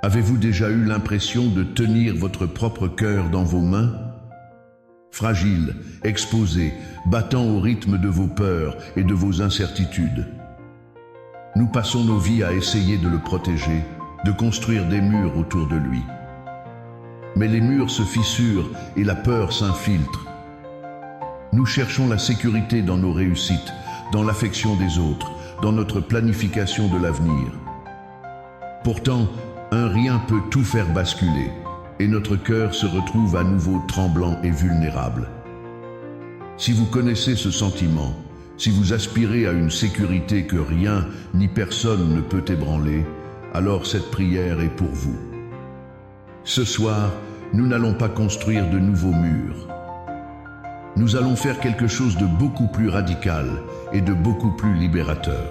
Avez-vous déjà eu l'impression de tenir votre propre cœur dans vos mains? Fragile, exposé, battant au rythme de vos peurs et de vos incertitudes. Nous passons nos vies à essayer de le protéger, de construire des murs autour de lui. Mais les murs se fissurent et la peur s'infiltre. Nous cherchons la sécurité dans nos réussites, dans l'affection des autres, dans notre planification de l'avenir. Pourtant, un rien peut tout faire basculer, et notre cœur se retrouve à nouveau tremblant et vulnérable. Si vous connaissez ce sentiment, si vous aspirez à une sécurité que rien ni personne ne peut ébranler, alors cette prière est pour vous. Ce soir, nous n'allons pas construire de nouveaux murs. Nous allons faire quelque chose de beaucoup plus radical et de beaucoup plus libérateur.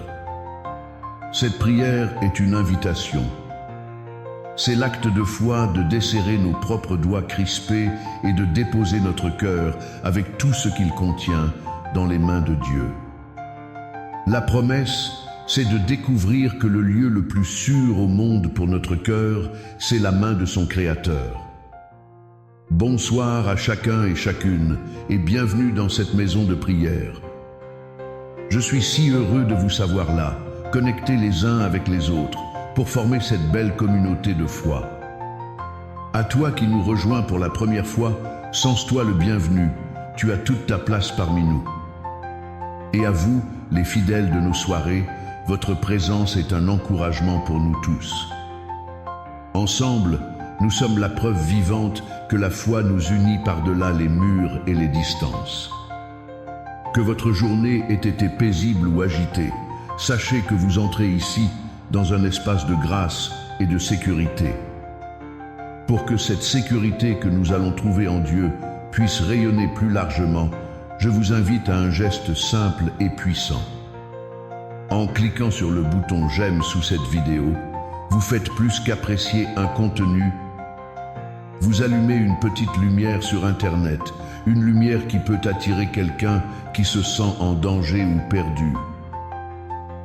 Cette prière est une invitation. C'est l'acte de foi de desserrer nos propres doigts crispés et de déposer notre cœur avec tout ce qu'il contient dans les mains de Dieu. La promesse, c'est de découvrir que le lieu le plus sûr au monde pour notre cœur, c'est la main de son Créateur. Bonsoir à chacun et chacune et bienvenue dans cette maison de prière. Je suis si heureux de vous savoir là, connectés les uns avec les autres, pour former cette belle communauté de foi. À toi qui nous rejoins pour la première fois, sens-toi le bienvenu, tu as toute ta place parmi nous. Et à vous, les fidèles de nos soirées, votre présence est un encouragement pour nous tous. Ensemble, nous sommes la preuve vivante que la foi nous unit par-delà les murs et les distances. Que votre journée ait été paisible ou agitée, sachez que vous entrez ici dans un espace de grâce et de sécurité. Pour que cette sécurité que nous allons trouver en Dieu puisse rayonner plus largement, je vous invite à un geste simple et puissant. En cliquant sur le bouton « J'aime » sous cette vidéo, vous faites plus qu'apprécier un contenu. Vous allumez une petite lumière sur Internet, une lumière qui peut attirer quelqu'un qui se sent en danger ou perdu.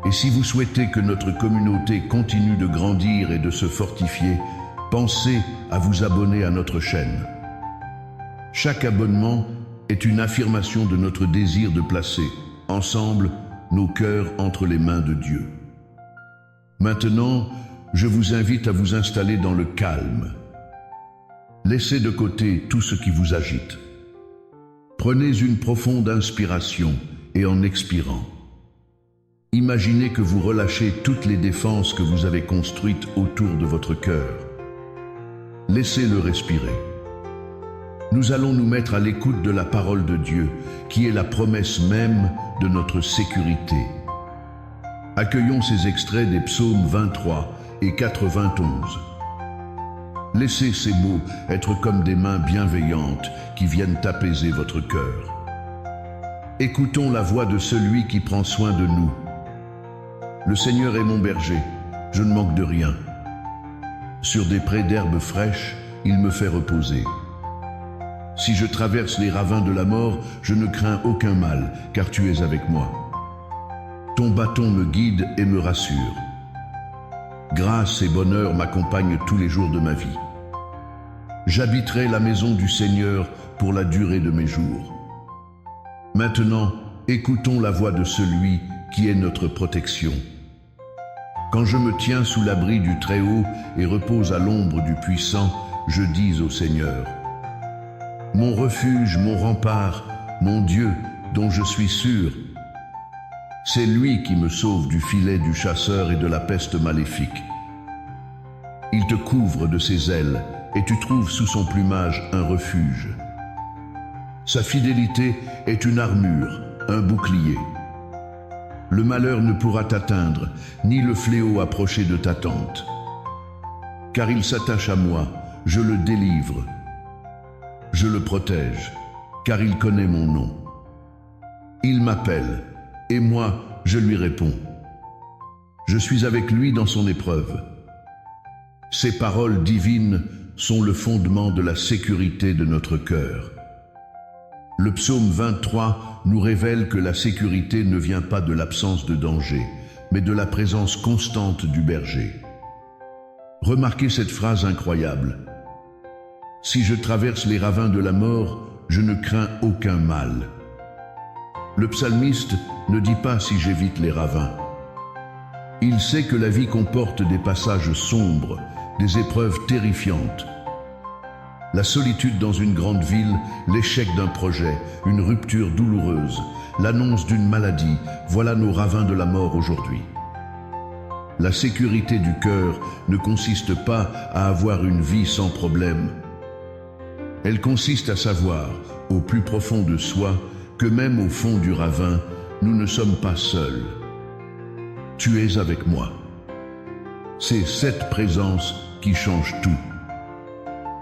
Et si vous souhaitez que notre communauté continue de grandir et de se fortifier, pensez à vous abonner à notre chaîne. Chaque abonnement est une affirmation de notre désir de placer, ensemble, nos cœurs entre les mains de Dieu. Maintenant, je vous invite à vous installer dans le calme. Laissez de côté tout ce qui vous agite. Prenez une profonde inspiration et en expirant, imaginez que vous relâchez toutes les défenses que vous avez construites autour de votre cœur. Laissez-le respirer. Nous allons nous mettre à l'écoute de la parole de Dieu, qui est la promesse même de notre sécurité. Accueillons ces extraits des psaumes 23 et 91. Laissez ces mots être comme des mains bienveillantes qui viennent apaiser votre cœur. Écoutons la voix de celui qui prend soin de nous. Le Seigneur est mon berger, je ne manque de rien. Sur des prés d'herbes fraîches, il me fait reposer. Si je traverse les ravins de la mort, je ne crains aucun mal, car tu es avec moi. Ton bâton me guide et me rassure. Grâce et bonheur m'accompagnent tous les jours de ma vie. J'habiterai la maison du Seigneur pour la durée de mes jours. Maintenant, écoutons la voix de celui qui est notre protection. Quand je me tiens sous l'abri du Très-Haut et repose à l'ombre du Puissant, je dis au Seigneur: mon refuge, mon rempart, mon Dieu, dont je suis sûr. C'est lui qui me sauve du filet du chasseur et de la peste maléfique. Il te couvre de ses ailes et tu trouves sous son plumage un refuge. Sa fidélité est une armure, un bouclier. Le malheur ne pourra t'atteindre, ni le fléau approcher de ta tente. Car il s'attache à moi, je le délivre. Je le protège, car il connaît mon nom. Il m'appelle, et moi, je lui réponds. Je suis avec lui dans son épreuve. Ces paroles divines sont le fondement de la sécurité de notre cœur. Le psaume 23 nous révèle que la sécurité ne vient pas de l'absence de danger, mais de la présence constante du berger. Remarquez cette phrase incroyable. Si je traverse les ravins de la mort, je ne crains aucun mal. Le psalmiste ne dit pas si j'évite les ravins. Il sait que la vie comporte des passages sombres, des épreuves terrifiantes. La solitude dans une grande ville, l'échec d'un projet, une rupture douloureuse, l'annonce d'une maladie, voilà nos ravins de la mort aujourd'hui. La sécurité du cœur ne consiste pas à avoir une vie sans problème. Elle consiste à savoir, au plus profond de soi, que même au fond du ravin, nous ne sommes pas seuls. Tu es avec moi. C'est cette présence qui change tout.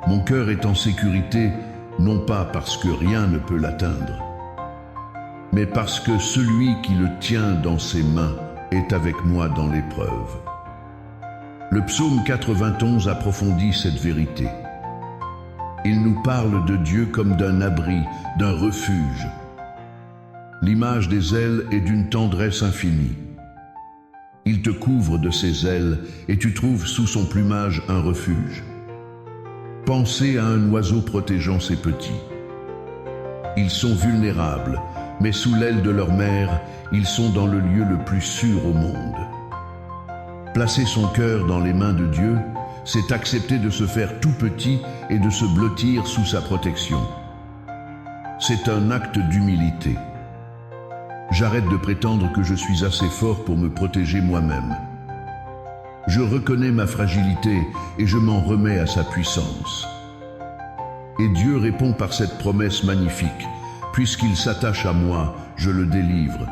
Mon cœur est en sécurité, non pas parce que rien ne peut l'atteindre, mais parce que celui qui le tient dans ses mains est avec moi dans l'épreuve. Le psaume 91 approfondit cette vérité. Il nous parle de Dieu comme d'un abri, d'un refuge. L'image des ailes est d'une tendresse infinie. Il te couvre de ses ailes et tu trouves sous son plumage un refuge. Pensez à un oiseau protégeant ses petits. Ils sont vulnérables, mais sous l'aile de leur mère, ils sont dans le lieu le plus sûr au monde. Placer son cœur dans les mains de Dieu, c'est accepter de se faire tout petit et de se blottir sous sa protection. C'est un acte d'humilité. J'arrête de prétendre que je suis assez fort pour me protéger moi-même. Je reconnais ma fragilité et je m'en remets à sa puissance. Et Dieu répond par cette promesse magnifique. Puisqu'il s'attache à moi, je le délivre.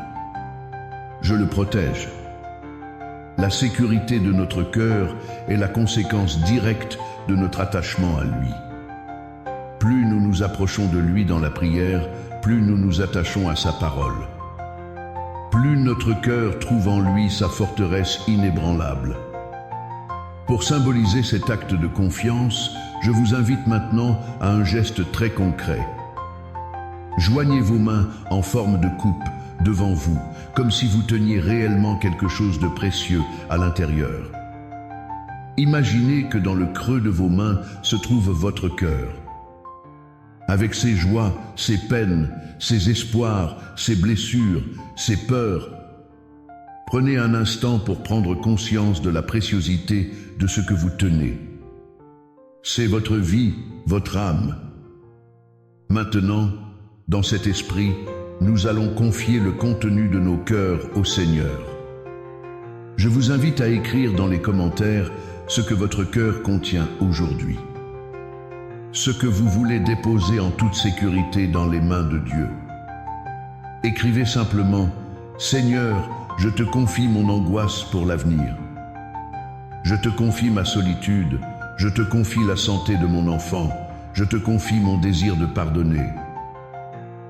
Je le protège. La sécurité de notre cœur est la conséquence directe de notre attachement à lui. Plus nous nous approchons de lui dans la prière, plus nous nous attachons à sa parole. Plus notre cœur trouve en lui sa forteresse inébranlable. Pour symboliser cet acte de confiance, je vous invite maintenant à un geste très concret. Joignez vos mains en forme de coupe devant vous, comme si vous teniez réellement quelque chose de précieux à l'intérieur. Imaginez que dans le creux de vos mains se trouve votre cœur. Avec ses joies, ses peines, ses espoirs, ses blessures, ses peurs. Prenez un instant pour prendre conscience de la préciosité de ce que vous tenez. C'est votre vie, votre âme. Maintenant, dans cet esprit, nous allons confier le contenu de nos cœurs au Seigneur. Je vous invite à écrire dans les commentaires ce que votre cœur contient aujourd'hui. Ce que vous voulez déposer en toute sécurité dans les mains de Dieu. Écrivez simplement « Seigneur, je te confie mon angoisse pour l'avenir. Je te confie ma solitude, je te confie la santé de mon enfant, je te confie mon désir de pardonner. »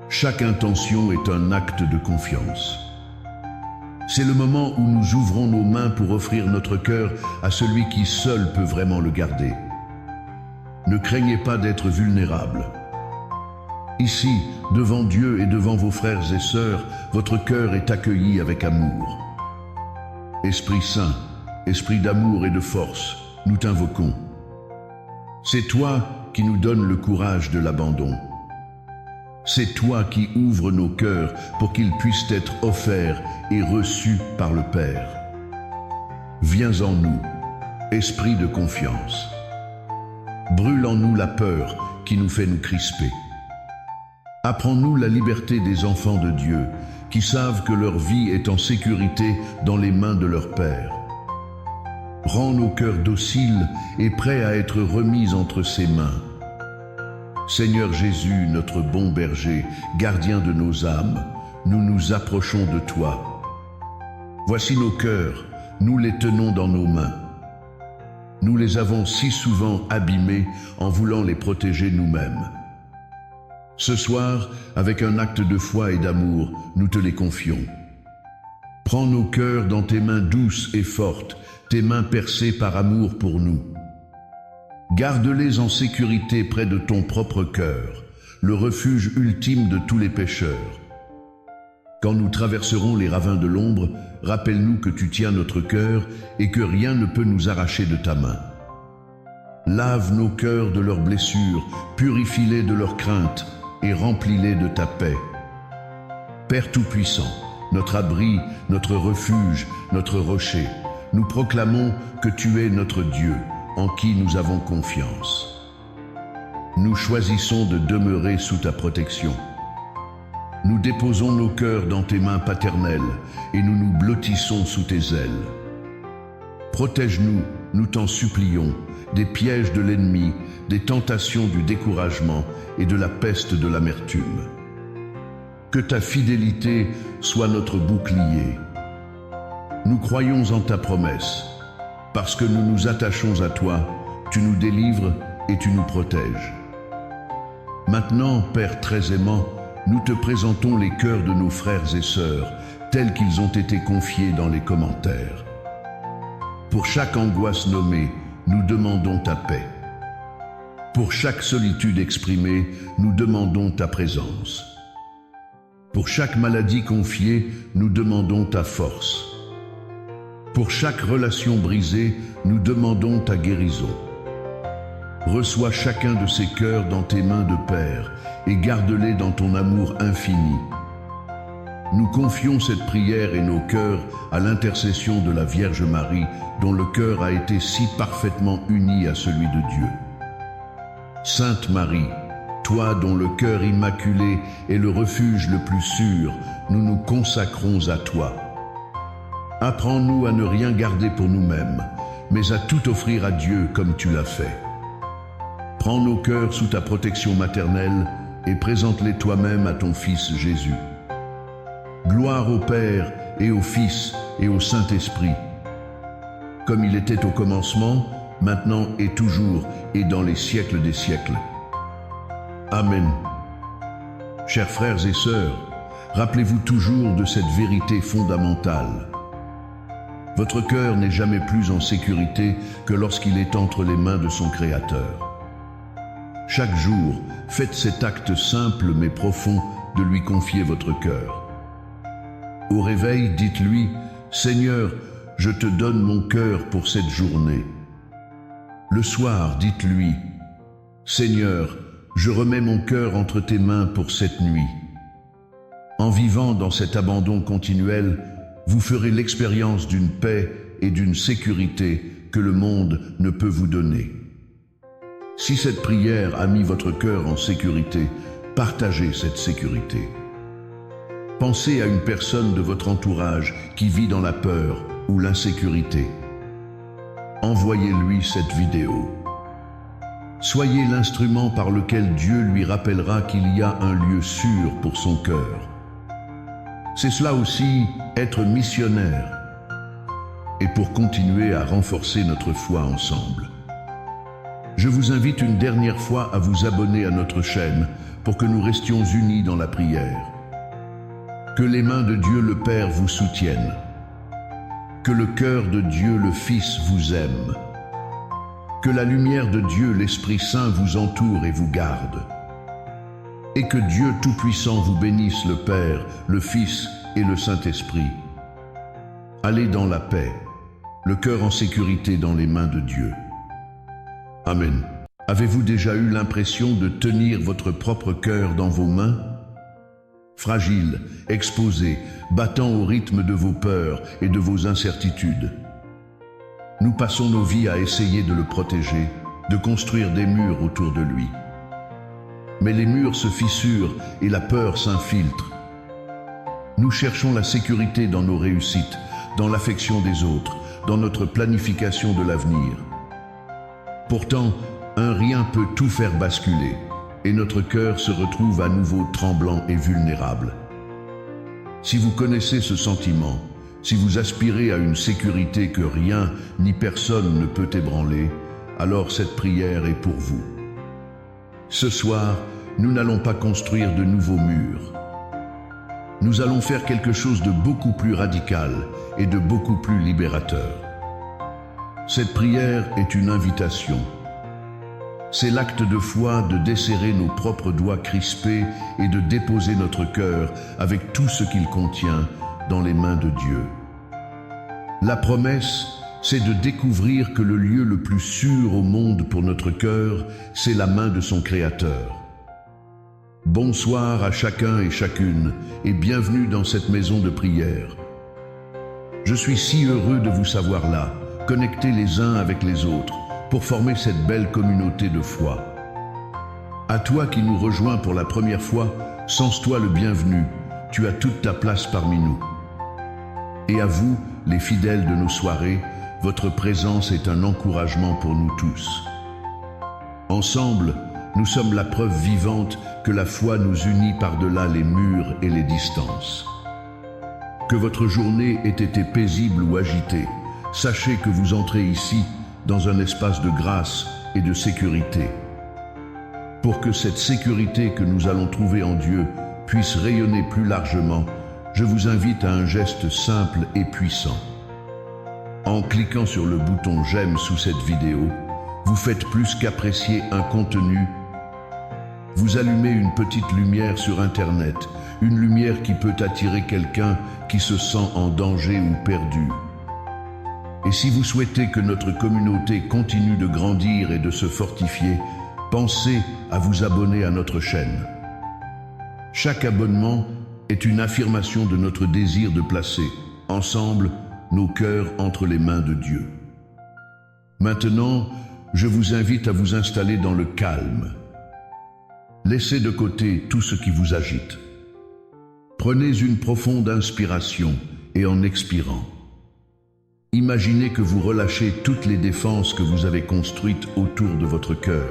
Chaque intention est un acte de confiance. C'est le moment où nous ouvrons nos mains pour offrir notre cœur à celui qui seul peut vraiment le garder. Ne craignez pas d'être vulnérable. Ici, devant Dieu et devant vos frères et sœurs, votre cœur est accueilli avec amour. Esprit Saint, Esprit d'amour et de force, nous t'invoquons. C'est toi qui nous donnes le courage de l'abandon. C'est toi qui ouvres nos cœurs pour qu'ils puissent être offerts et reçus par le Père. Viens en nous, Esprit de confiance. Brûle en nous la peur qui nous fait nous crisper. Apprends-nous la liberté des enfants de Dieu, qui savent que leur vie est en sécurité dans les mains de leur Père. Rends nos cœurs dociles et prêts à être remis entre ses mains. Seigneur Jésus, notre bon berger, gardien de nos âmes, nous nous approchons de toi. Voici nos cœurs, nous les tenons dans nos mains. Nous les avons si souvent abîmés en voulant les protéger nous-mêmes. Ce soir, avec un acte de foi et d'amour, nous te les confions. Prends nos cœurs dans tes mains douces et fortes, tes mains percées par amour pour nous. Garde-les en sécurité près de ton propre cœur, le refuge ultime de tous les pécheurs. Quand nous traverserons les ravins de l'ombre, rappelle-nous que tu tiens notre cœur et que rien ne peut nous arracher de ta main. Lave nos cœurs de leurs blessures, purifie-les de leurs craintes et remplis-les de ta paix. Père Tout-Puissant, notre abri, notre refuge, notre rocher, nous proclamons que tu es notre Dieu, en qui nous avons confiance. Nous choisissons de demeurer sous ta protection. Nous déposons nos cœurs dans tes mains paternelles et nous nous blottissons sous tes ailes. Protège-nous, nous t'en supplions, des pièges de l'ennemi, des tentations du découragement et de la peste de l'amertume. Que ta fidélité soit notre bouclier. Nous croyons en ta promesse. Parce que nous nous attachons à toi, tu nous délivres et tu nous protèges. Maintenant, Père très aimant, nous te présentons les cœurs de nos frères et sœurs, tels qu'ils ont été confiés dans les commentaires. Pour chaque angoisse nommée, nous demandons ta paix. Pour chaque solitude exprimée, nous demandons ta présence. Pour chaque maladie confiée, nous demandons ta force. Pour chaque relation brisée, nous demandons ta guérison. Reçois chacun de ces cœurs dans tes mains de Père et garde-les dans ton amour infini. Nous confions cette prière et nos cœurs à l'intercession de la Vierge Marie, dont le cœur a été si parfaitement uni à celui de Dieu. Sainte Marie, toi dont le cœur immaculé est le refuge le plus sûr, nous nous consacrons à toi. Apprends-nous à ne rien garder pour nous-mêmes, mais à tout offrir à Dieu comme tu l'as fait. Prends nos cœurs sous ta protection maternelle et présente-les toi-même à ton Fils Jésus. Gloire au Père et au Fils et au Saint-Esprit, comme il était au commencement, maintenant et toujours, et dans les siècles des siècles. Amen. Chers frères et sœurs, rappelez-vous toujours de cette vérité fondamentale. Votre cœur n'est jamais plus en sécurité que lorsqu'il est entre les mains de son Créateur. Chaque jour, faites cet acte simple mais profond de lui confier votre cœur. Au réveil, dites-lui, « Seigneur, je te donne mon cœur pour cette journée. » Le soir, dites-lui, « Seigneur, je remets mon cœur entre tes mains pour cette nuit. » En vivant dans cet abandon continuel, vous ferez l'expérience d'une paix et d'une sécurité que le monde ne peut vous donner. Si cette prière a mis votre cœur en sécurité, partagez cette sécurité. Pensez à une personne de votre entourage qui vit dans la peur ou l'insécurité. Envoyez-lui cette vidéo. Soyez l'instrument par lequel Dieu lui rappellera qu'il y a un lieu sûr pour son cœur. C'est cela aussi, être missionnaire. Et pour continuer à renforcer notre foi ensemble, je vous invite une dernière fois à vous abonner à notre chaîne pour que nous restions unis dans la prière. Que les mains de Dieu le Père vous soutiennent. Que le cœur de Dieu le Fils vous aime. Que la lumière de Dieu l'Esprit Saint vous entoure et vous garde. Et que Dieu Tout-Puissant vous bénisse, le Père, le Fils et le Saint-Esprit. Allez dans la paix, le cœur en sécurité dans les mains de Dieu. Amen. Avez-vous déjà eu l'impression de tenir votre propre cœur dans vos mains? Fragile, exposé, battant au rythme de vos peurs et de vos incertitudes. Nous passons nos vies à essayer de le protéger, de construire des murs autour de lui. Mais les murs se fissurent et la peur s'infiltre. Nous cherchons la sécurité dans nos réussites, dans l'affection des autres, dans notre planification de l'avenir. Pourtant, un rien peut tout faire basculer, et notre cœur se retrouve à nouveau tremblant et vulnérable. Si vous connaissez ce sentiment, si vous aspirez à une sécurité que rien ni personne ne peut ébranler, alors cette prière est pour vous. Ce soir, nous n'allons pas construire de nouveaux murs. Nous allons faire quelque chose de beaucoup plus radical et de beaucoup plus libérateur. Cette prière est une invitation. C'est l'acte de foi de desserrer nos propres doigts crispés et de déposer notre cœur avec tout ce qu'il contient dans les mains de Dieu. La promesse, c'est de découvrir que le lieu le plus sûr au monde pour notre cœur, c'est la main de son Créateur. Bonsoir à chacun et chacune, et bienvenue dans cette maison de prière. Je suis si heureux de vous savoir là, connectés les uns avec les autres, pour former cette belle communauté de foi. À toi qui nous rejoins pour la première fois, sens-toi le bienvenu, tu as toute ta place parmi nous. Et à vous, les fidèles de nos soirées, votre présence est un encouragement pour nous tous. Ensemble, nous sommes la preuve vivante que la foi nous unit par-delà les murs et les distances. Que votre journée ait été paisible ou agitée, sachez que vous entrez ici dans un espace de grâce et de sécurité. Pour que cette sécurité que nous allons trouver en Dieu puisse rayonner plus largement, je vous invite à un geste simple et puissant. En cliquant sur le bouton « J'aime » sous cette vidéo, vous faites plus qu'apprécier un contenu. Vous allumez une petite lumière sur Internet, une lumière qui peut attirer quelqu'un qui se sent en danger ou perdu. Et si vous souhaitez que notre communauté continue de grandir et de se fortifier, pensez à vous abonner à notre chaîne. Chaque abonnement est une affirmation de notre désir de placer, ensemble, nos cœurs entre les mains de Dieu. Maintenant, je vous invite à vous installer dans le calme. Laissez de côté tout ce qui vous agite. Prenez une profonde inspiration et en expirant, imaginez que vous relâchez toutes les défenses que vous avez construites autour de votre cœur.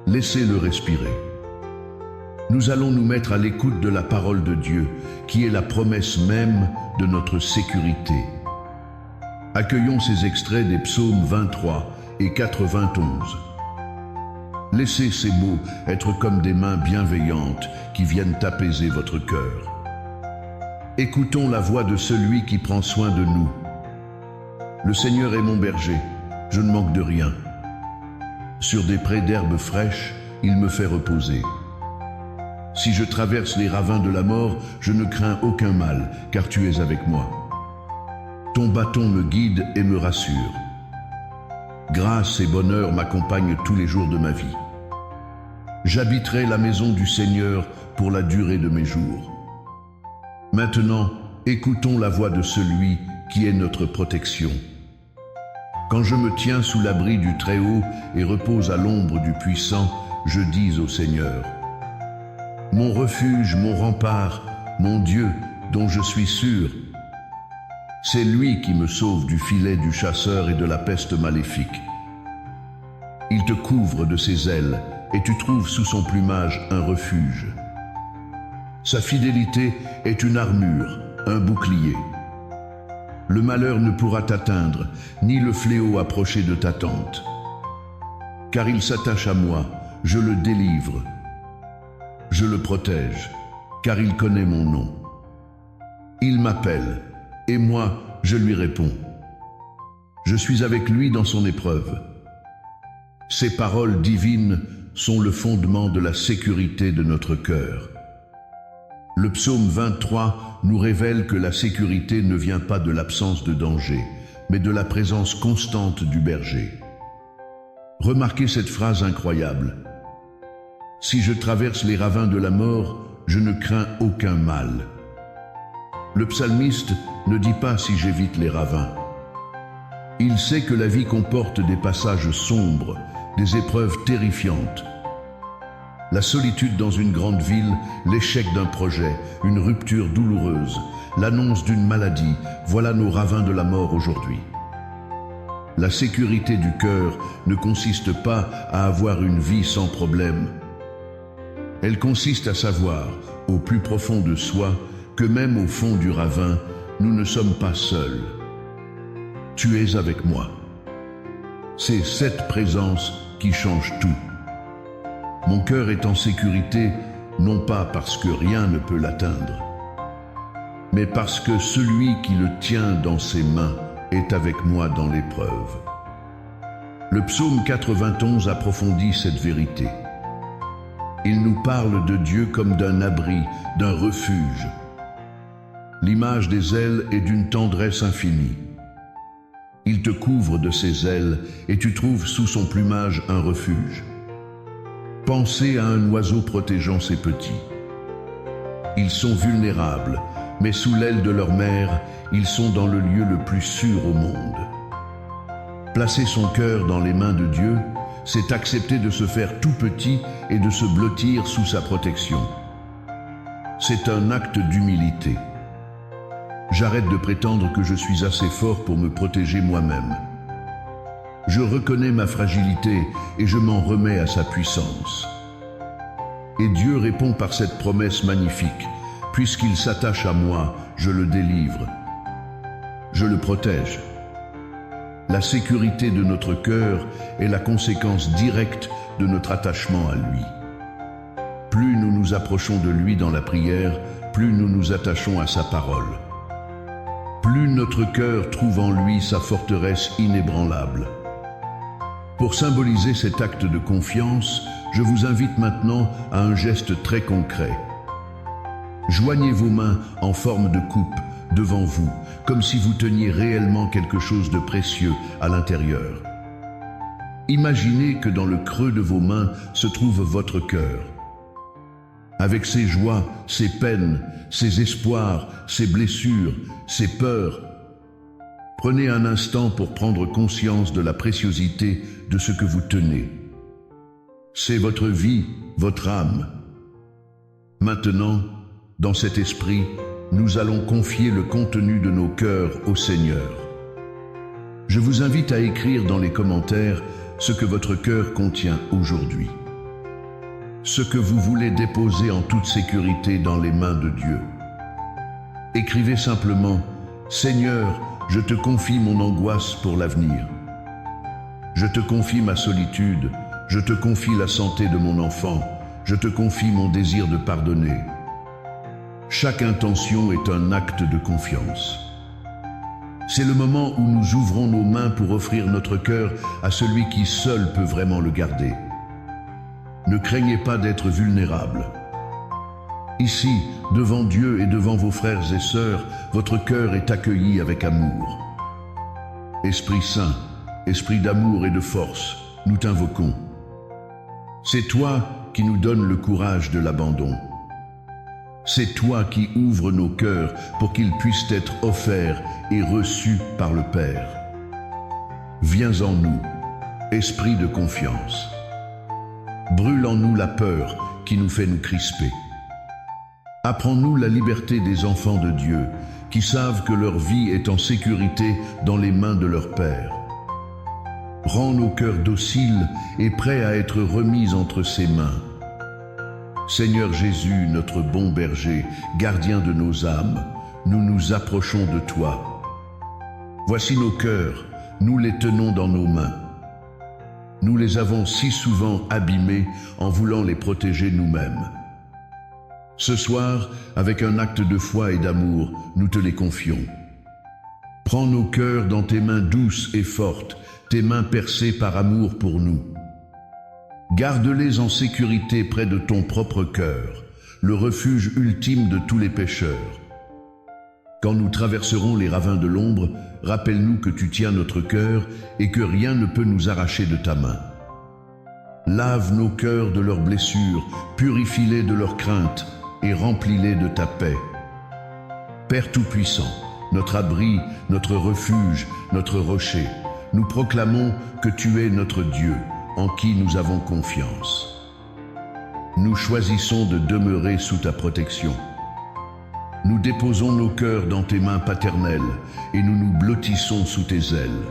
Laissez-le respirer. Nous allons nous mettre à l'écoute de la parole de Dieu, qui est la promesse même de notre sécurité. Accueillons ces extraits des psaumes 23 et 91. Laissez ces mots être comme des mains bienveillantes qui viennent apaiser votre cœur. Écoutons la voix de celui qui prend soin de nous. Le Seigneur est mon berger, je ne manque de rien. Sur des prés d'herbes fraîches, il me fait reposer. Si je traverse les ravins de la mort, je ne crains aucun mal, car tu es avec moi. Ton bâton me guide et me rassure. Grâce et bonheur m'accompagnent tous les jours de ma vie. J'habiterai la maison du Seigneur pour la durée de mes jours. Maintenant, écoutons la voix de celui qui est notre protection. Quand je me tiens sous l'abri du Très-Haut et repose à l'ombre du Puissant, je dis au Seigneur: mon refuge, mon rempart, mon Dieu, dont je suis sûr. C'est lui qui me sauve du filet du chasseur et de la peste maléfique. Il te couvre de ses ailes et tu trouves sous son plumage un refuge. Sa fidélité est une armure, un bouclier. Le malheur ne pourra t'atteindre, ni le fléau approcher de ta tente. Car il s'attache à moi, je le délivre. Je le protège, car il connaît mon nom. Il m'appelle, et moi, je lui réponds. Je suis avec lui dans son épreuve. Ces paroles divines sont le fondement de la sécurité de notre cœur. Le psaume 23 nous révèle que la sécurité ne vient pas de l'absence de danger, mais de la présence constante du berger. Remarquez cette phrase incroyable. Si je traverse les ravins de la mort, je ne crains aucun mal. Le psalmiste ne dit pas si j'évite les ravins. Il sait que la vie comporte des passages sombres, des épreuves terrifiantes. La solitude dans une grande ville, l'échec d'un projet, une rupture douloureuse, l'annonce d'une maladie, voilà nos ravins de la mort aujourd'hui. La sécurité du cœur ne consiste pas à avoir une vie sans problème. Elle consiste à savoir, au plus profond de soi, que même au fond du ravin, nous ne sommes pas seuls. Tu es avec moi. C'est cette présence qui change tout. Mon cœur est en sécurité, non pas parce que rien ne peut l'atteindre, mais parce que celui qui le tient dans ses mains est avec moi dans l'épreuve. Le psaume 91 approfondit cette vérité. Il nous parle de Dieu comme d'un abri, d'un refuge. L'image des ailes est d'une tendresse infinie. Il te couvre de ses ailes et tu trouves sous son plumage un refuge. Pensez à un oiseau protégeant ses petits. Ils sont vulnérables, mais sous l'aile de leur mère, ils sont dans le lieu le plus sûr au monde. Placer son cœur dans les mains de Dieu, c'est accepter de se faire tout petit et de se blottir sous sa protection. C'est un acte d'humilité. J'arrête de prétendre que je suis assez fort pour me protéger moi-même. Je reconnais ma fragilité et je m'en remets à sa puissance. Et Dieu répond par cette promesse magnifique. Puisqu'il s'attache à moi, je le délivre. Je le protège. La sécurité de notre cœur est la conséquence directe de notre attachement à lui. Plus nous nous approchons de lui dans la prière, plus nous nous attachons à sa parole. Plus notre cœur trouve en lui sa forteresse inébranlable. Pour symboliser cet acte de confiance, je vous invite maintenant à un geste très concret. Joignez vos mains en forme de coupe devant vous, comme si vous teniez réellement quelque chose de précieux à l'intérieur. Imaginez que dans le creux de vos mains se trouve votre cœur. Avec ses joies, ses peines, ses espoirs, ses blessures, ses peurs. Prenez un instant pour prendre conscience de la préciosité de ce que vous tenez. C'est votre vie, votre âme. Maintenant, dans cet esprit, nous allons confier le contenu de nos cœurs au Seigneur. Je vous invite à écrire dans les commentaires ce que votre cœur contient aujourd'hui. Ce que vous voulez déposer en toute sécurité dans les mains de Dieu. Écrivez simplement « Seigneur, je te confie mon angoisse pour l'avenir. Je te confie ma solitude, je te confie la santé de mon enfant, je te confie mon désir de pardonner. » Chaque intention est un acte de confiance. C'est le moment où nous ouvrons nos mains pour offrir notre cœur à celui qui seul peut vraiment le garder. Ne craignez pas d'être vulnérable. Ici, devant Dieu et devant vos frères et sœurs, votre cœur est accueilli avec amour. Esprit Saint, Esprit d'amour et de force, nous t'invoquons. C'est toi qui nous donnes le courage de l'abandon. C'est toi qui ouvres nos cœurs pour qu'ils puissent être offerts et reçus par le Père. Viens en nous, esprit de confiance. Brûle en nous la peur qui nous fait nous crisper. Apprends-nous la liberté des enfants de Dieu qui savent que leur vie est en sécurité dans les mains de leur Père. Rends nos cœurs dociles et prêts à être remis entre ses mains. Seigneur Jésus, notre bon berger, gardien de nos âmes, nous nous approchons de toi. Voici nos cœurs, nous les tenons dans nos mains. Nous les avons si souvent abîmés en voulant les protéger nous-mêmes. Ce soir, avec un acte de foi et d'amour, nous te les confions. Prends nos cœurs dans tes mains douces et fortes, tes mains percées par amour pour nous. Garde-les en sécurité près de ton propre cœur, le refuge ultime de tous les pécheurs. Quand nous traverserons les ravins de l'ombre, rappelle-nous que tu tiens notre cœur et que rien ne peut nous arracher de ta main. Lave nos cœurs de leurs blessures, purifie-les de leurs craintes et remplis-les de ta paix. Père Tout-Puissant, notre abri, notre refuge, notre rocher, nous proclamons que tu es notre Dieu, en qui nous avons confiance. Nous choisissons de demeurer sous ta protection. Nous déposons nos cœurs dans tes mains paternelles et nous nous blottissons sous tes ailes.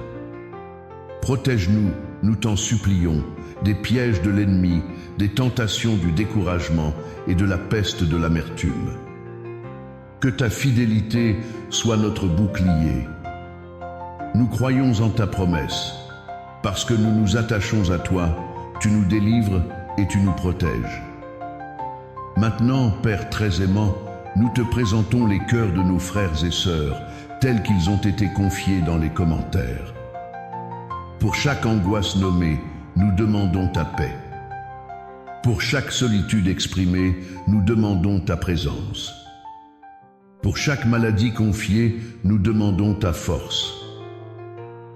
Protège-nous, nous t'en supplions, des pièges de l'ennemi, des tentations du découragement et de la peste de l'amertume. Que ta fidélité soit notre bouclier. Nous croyons en ta promesse. Parce que nous nous attachons à toi, tu nous délivres et tu nous protèges. Maintenant, Père très aimant, nous te présentons les cœurs de nos frères et sœurs, tels qu'ils ont été confiés dans les commentaires. Pour chaque angoisse nommée, nous demandons ta paix. Pour chaque solitude exprimée, nous demandons ta présence. Pour chaque maladie confiée, nous demandons ta force.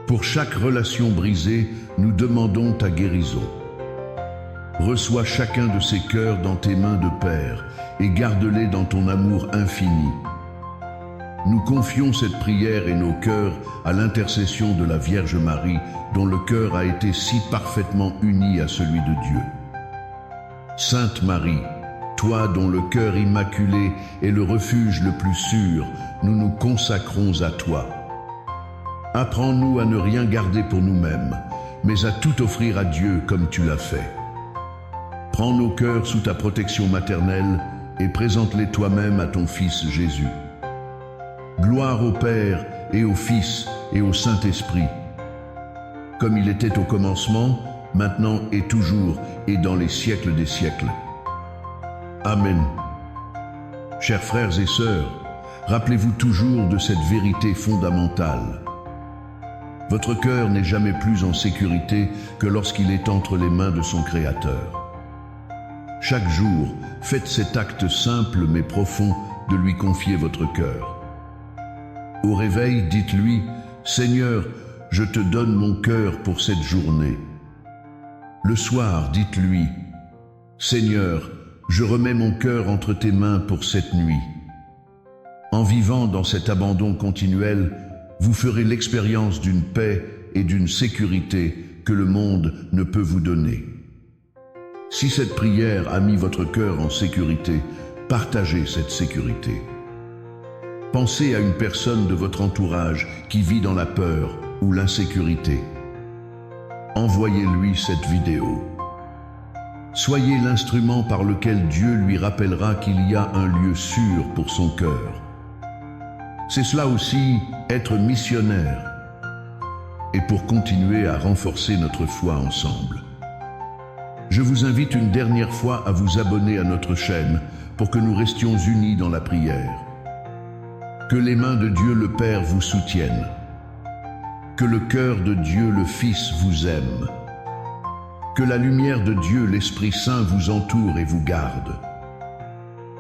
Pour chaque relation brisée, nous demandons ta guérison. Reçois chacun de ces cœurs dans tes mains de Père et garde-les dans ton amour infini. Nous confions cette prière et nos cœurs à l'intercession de la Vierge Marie, dont le cœur a été si parfaitement uni à celui de Dieu. Sainte Marie, toi dont le cœur immaculé est le refuge le plus sûr, nous nous consacrons à toi. Apprends-nous à ne rien garder pour nous-mêmes, mais à tout offrir à Dieu comme tu l'as fait. Prends nos cœurs sous ta protection maternelle et présente-les toi-même à ton Fils Jésus. Gloire au Père et au Fils et au Saint-Esprit, comme il était au commencement, maintenant et toujours, et dans les siècles des siècles. Amen. Chers frères et sœurs, rappelez-vous toujours de cette vérité fondamentale. Votre cœur n'est jamais plus en sécurité que lorsqu'il est entre les mains de son Créateur. Chaque jour, faites cet acte simple mais profond de lui confier votre cœur. Au réveil, dites-lui, « Seigneur, je te donne mon cœur pour cette journée. » Le soir, dites-lui, « Seigneur, je remets mon cœur entre tes mains pour cette nuit. » En vivant dans cet abandon continuel, vous ferez l'expérience d'une paix et d'une sécurité que le monde ne peut vous donner. Si cette prière a mis votre cœur en sécurité, partagez cette sécurité. Pensez à une personne de votre entourage qui vit dans la peur ou l'insécurité. Envoyez-lui cette vidéo. Soyez l'instrument par lequel Dieu lui rappellera qu'il y a un lieu sûr pour son cœur. C'est cela aussi, être missionnaire. Et pour continuer à renforcer notre foi ensemble, je vous invite une dernière fois à vous abonner à notre chaîne pour que nous restions unis dans la prière. Que les mains de Dieu le Père vous soutiennent. Que le cœur de Dieu le Fils vous aime. Que la lumière de Dieu l'Esprit Saint vous entoure et vous garde.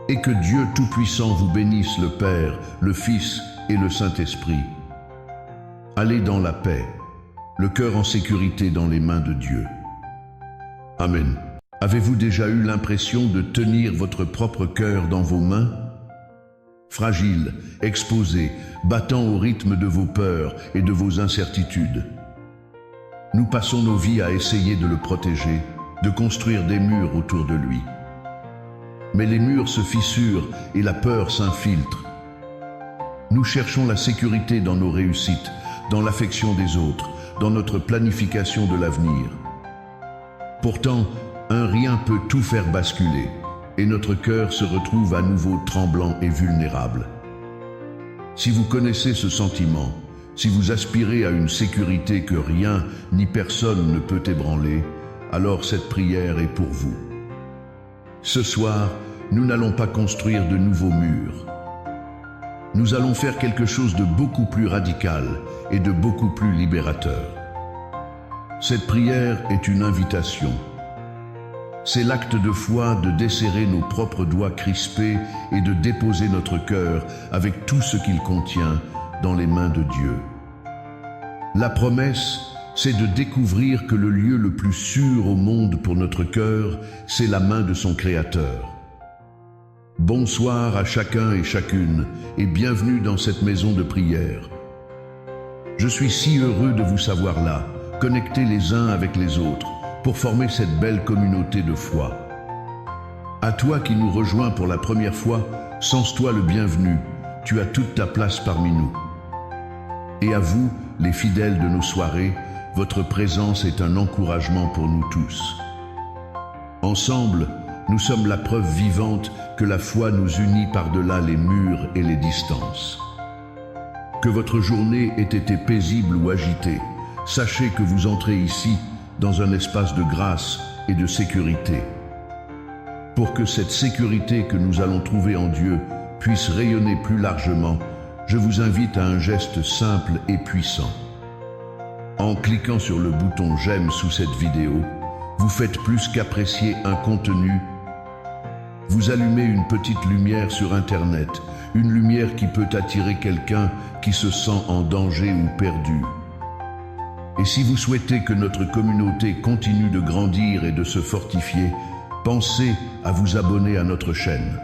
Et que Dieu Tout-Puissant vous bénisse, le Père, le Fils et le Saint-Esprit. Allez dans la paix, le cœur en sécurité dans les mains de Dieu. Amen. Avez-vous déjà eu l'impression de tenir votre propre cœur dans vos mains? Fragile, exposé, battant au rythme de vos peurs et de vos incertitudes. Nous passons nos vies à essayer de le protéger, de construire des murs autour de lui. Mais les murs se fissurent et la peur s'infiltre. Nous cherchons la sécurité dans nos réussites, dans l'affection des autres, dans notre planification de l'avenir. Pourtant, un rien peut tout faire basculer, et notre cœur se retrouve à nouveau tremblant et vulnérable. Si vous connaissez ce sentiment, si vous aspirez à une sécurité que rien ni personne ne peut ébranler, alors cette prière est pour vous. Ce soir, nous n'allons pas construire de nouveaux murs. Nous allons faire quelque chose de beaucoup plus radical et de beaucoup plus libérateur. Cette prière est une invitation. C'est l'acte de foi de desserrer nos propres doigts crispés et de déposer notre cœur avec tout ce qu'il contient dans les mains de Dieu. La promesse, c'est de découvrir que le lieu le plus sûr au monde pour notre cœur, c'est la main de son Créateur. Bonsoir à chacun et chacune et bienvenue dans cette maison de prière. Je suis si heureux de vous savoir là, connectés les uns avec les autres, pour former cette belle communauté de foi. À toi qui nous rejoins pour la première fois, sens-toi le bienvenu, tu as toute ta place parmi nous. Et à vous, les fidèles de nos soirées, votre présence est un encouragement pour nous tous. Ensemble, nous sommes la preuve vivante que la foi nous unit par-delà les murs et les distances. Que votre journée ait été paisible ou agitée, sachez que vous entrez ici dans un espace de grâce et de sécurité. Pour que cette sécurité que nous allons trouver en Dieu puisse rayonner plus largement, je vous invite à un geste simple et puissant. En cliquant sur le bouton « J'aime » sous cette vidéo, vous faites plus qu'apprécier un contenu. Vous allumez une petite lumière sur Internet, une lumière qui peut attirer quelqu'un qui se sent en danger ou perdu. Et si vous souhaitez que notre communauté continue de grandir et de se fortifier, pensez à vous abonner à notre chaîne.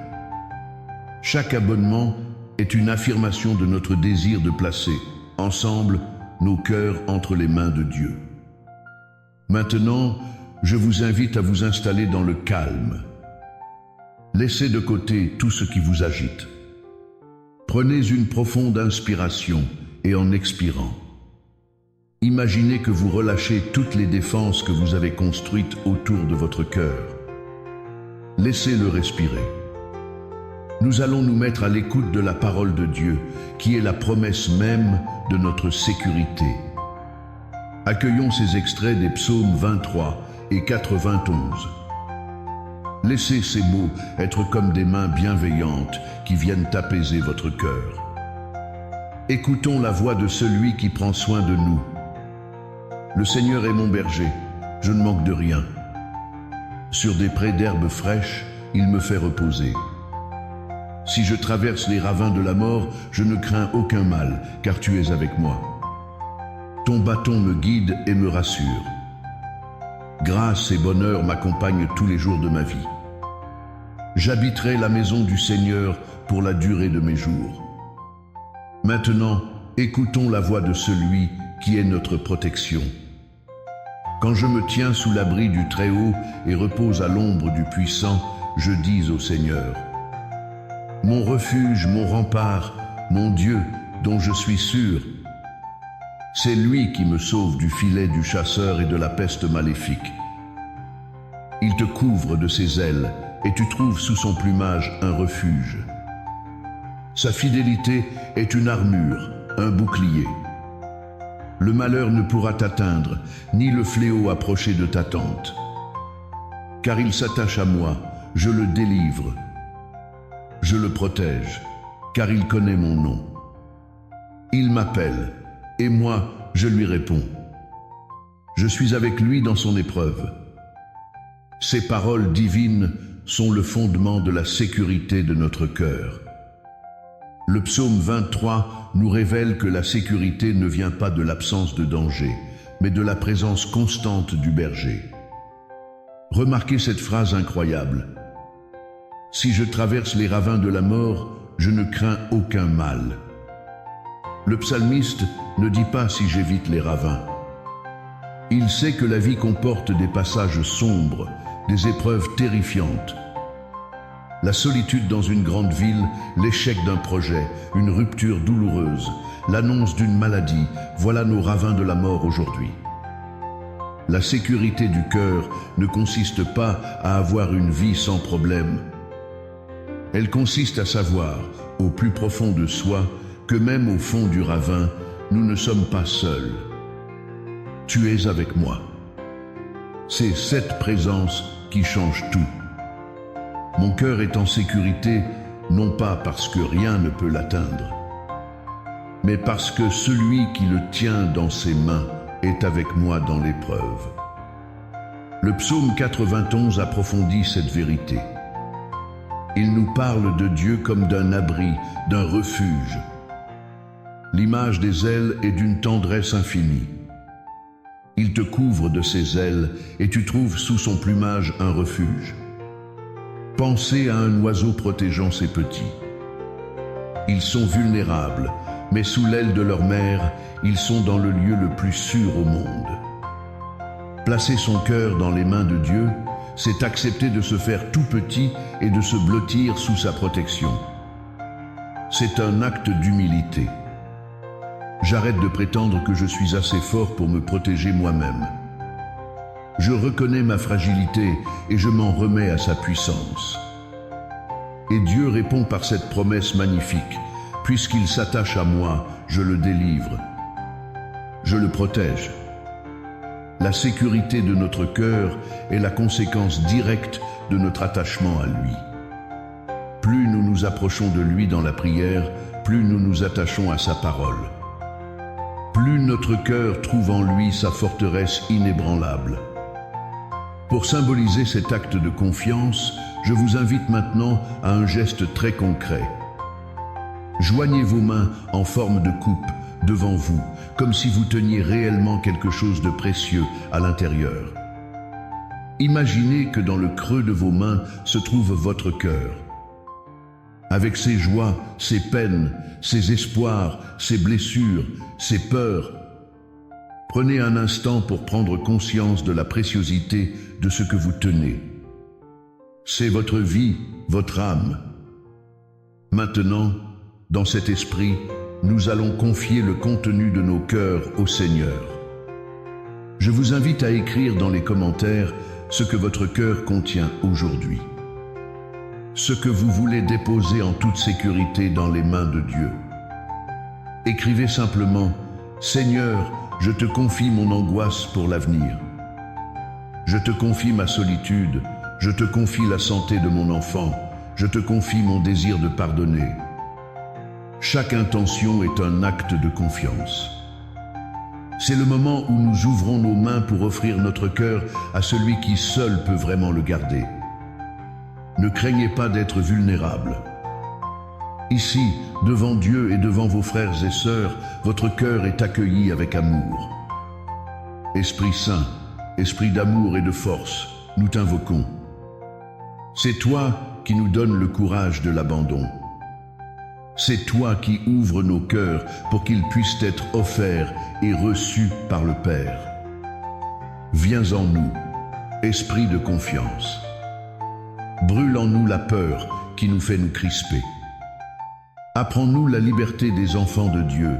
Chaque abonnement est une affirmation de notre désir de placer, ensemble, nos cœurs entre les mains de Dieu. Maintenant, je vous invite à vous installer dans le calme. Laissez de côté tout ce qui vous agite. Prenez une profonde inspiration et en expirant, imaginez que vous relâchez toutes les défenses que vous avez construites autour de votre cœur. Laissez-le respirer. Nous allons nous mettre à l'écoute de la parole de Dieu, qui est la promesse même de notre sécurité. Accueillons ces extraits des psaumes 23 et 91. Laissez ces mots être comme des mains bienveillantes qui viennent apaiser votre cœur. Écoutons la voix de celui qui prend soin de nous. Le Seigneur est mon berger, je ne manque de rien. Sur des prés d'herbes fraîches, il me fait reposer. Si je traverse les ravins de la mort, je ne crains aucun mal, car tu es avec moi. Ton bâton me guide et me rassure. Grâce et bonheur m'accompagnent tous les jours de ma vie. J'habiterai la maison du Seigneur pour la durée de mes jours. Maintenant, écoutons la voix de celui qui est notre protection. Quand je me tiens sous l'abri du Très-Haut et repose à l'ombre du Puissant, je dis au Seigneur: mon refuge, mon rempart, mon Dieu, dont je suis sûr. C'est lui qui me sauve du filet du chasseur et de la peste maléfique. Il te couvre de ses ailes et tu trouves sous son plumage un refuge. Sa fidélité est une armure, un bouclier. Le malheur ne pourra t'atteindre, ni le fléau approcher de ta tente. Car il s'attache à moi, je le délivre. Je le protège, car il connaît mon nom. Il m'appelle, et moi, je lui réponds. Je suis avec lui dans son épreuve. Ces paroles divines sont le fondement de la sécurité de notre cœur. Le psaume 23 nous révèle que la sécurité ne vient pas de l'absence de danger, mais de la présence constante du berger. Remarquez cette phrase incroyable. Si je traverse les ravins de la mort, je ne crains aucun mal. Le psalmiste ne dit pas si j'évite les ravins. Il sait que la vie comporte des passages sombres, des épreuves terrifiantes. La solitude dans une grande ville, l'échec d'un projet, une rupture douloureuse, l'annonce d'une maladie, voilà nos ravins de la mort aujourd'hui. La sécurité du cœur ne consiste pas à avoir une vie sans problème. Elle consiste à savoir, au plus profond de soi, que même au fond du ravin, nous ne sommes pas seuls. Tu es avec moi. C'est cette présence qui change tout. Mon cœur est en sécurité, non pas parce que rien ne peut l'atteindre, mais parce que celui qui le tient dans ses mains est avec moi dans l'épreuve. Le psaume 91 approfondit cette vérité. Il nous parle de Dieu comme d'un abri, d'un refuge. L'image des ailes est d'une tendresse infinie. Il te couvre de ses ailes et tu trouves sous son plumage un refuge. Pensez à un oiseau protégeant ses petits. Ils sont vulnérables, mais sous l'aile de leur mère, ils sont dans le lieu le plus sûr au monde. Placer son cœur dans les mains de Dieu, c'est accepter de se faire tout petit et de se blottir sous sa protection. C'est un acte d'humilité. J'arrête de prétendre que je suis assez fort pour me protéger moi-même. Je reconnais ma fragilité et je m'en remets à sa puissance. Et Dieu répond par cette promesse magnifique. Puisqu'il s'attache à moi, je le délivre. Je le protège. La sécurité de notre cœur est la conséquence directe de notre attachement à lui. Plus nous nous approchons de lui dans la prière, plus nous nous attachons à sa parole. Plus notre cœur trouve en lui sa forteresse inébranlable. Pour symboliser cet acte de confiance, je vous invite maintenant à un geste très concret. Joignez vos mains en forme de coupe, devant vous, comme si vous teniez réellement quelque chose de précieux à l'intérieur. Imaginez que dans le creux de vos mains se trouve votre cœur. Avec ses joies, ses peines, ses espoirs, ses blessures, ses peurs, prenez un instant pour prendre conscience de la préciosité de ce que vous tenez. C'est votre vie, votre âme. Maintenant, dans cet esprit, nous allons confier le contenu de nos cœurs au Seigneur. Je vous invite à écrire dans les commentaires ce que votre cœur contient aujourd'hui. Ce que vous voulez déposer en toute sécurité dans les mains de Dieu. Écrivez simplement « Seigneur, je te confie mon angoisse pour l'avenir. Je te confie ma solitude, je te confie la santé de mon enfant, je te confie mon désir de pardonner. » Chaque intention est un acte de confiance. C'est le moment où nous ouvrons nos mains pour offrir notre cœur à celui qui seul peut vraiment le garder. Ne craignez pas d'être vulnérable. Ici, devant Dieu et devant vos frères et sœurs, votre cœur est accueilli avec amour. Esprit Saint, Esprit d'amour et de force, nous t'invoquons. C'est toi qui nous donnes le courage de l'abandon. C'est toi qui ouvres nos cœurs pour qu'ils puissent être offerts et reçus par le Père. Viens en nous, Esprit de confiance. Brûle en nous la peur qui nous fait nous crisper. Apprends-nous la liberté des enfants de Dieu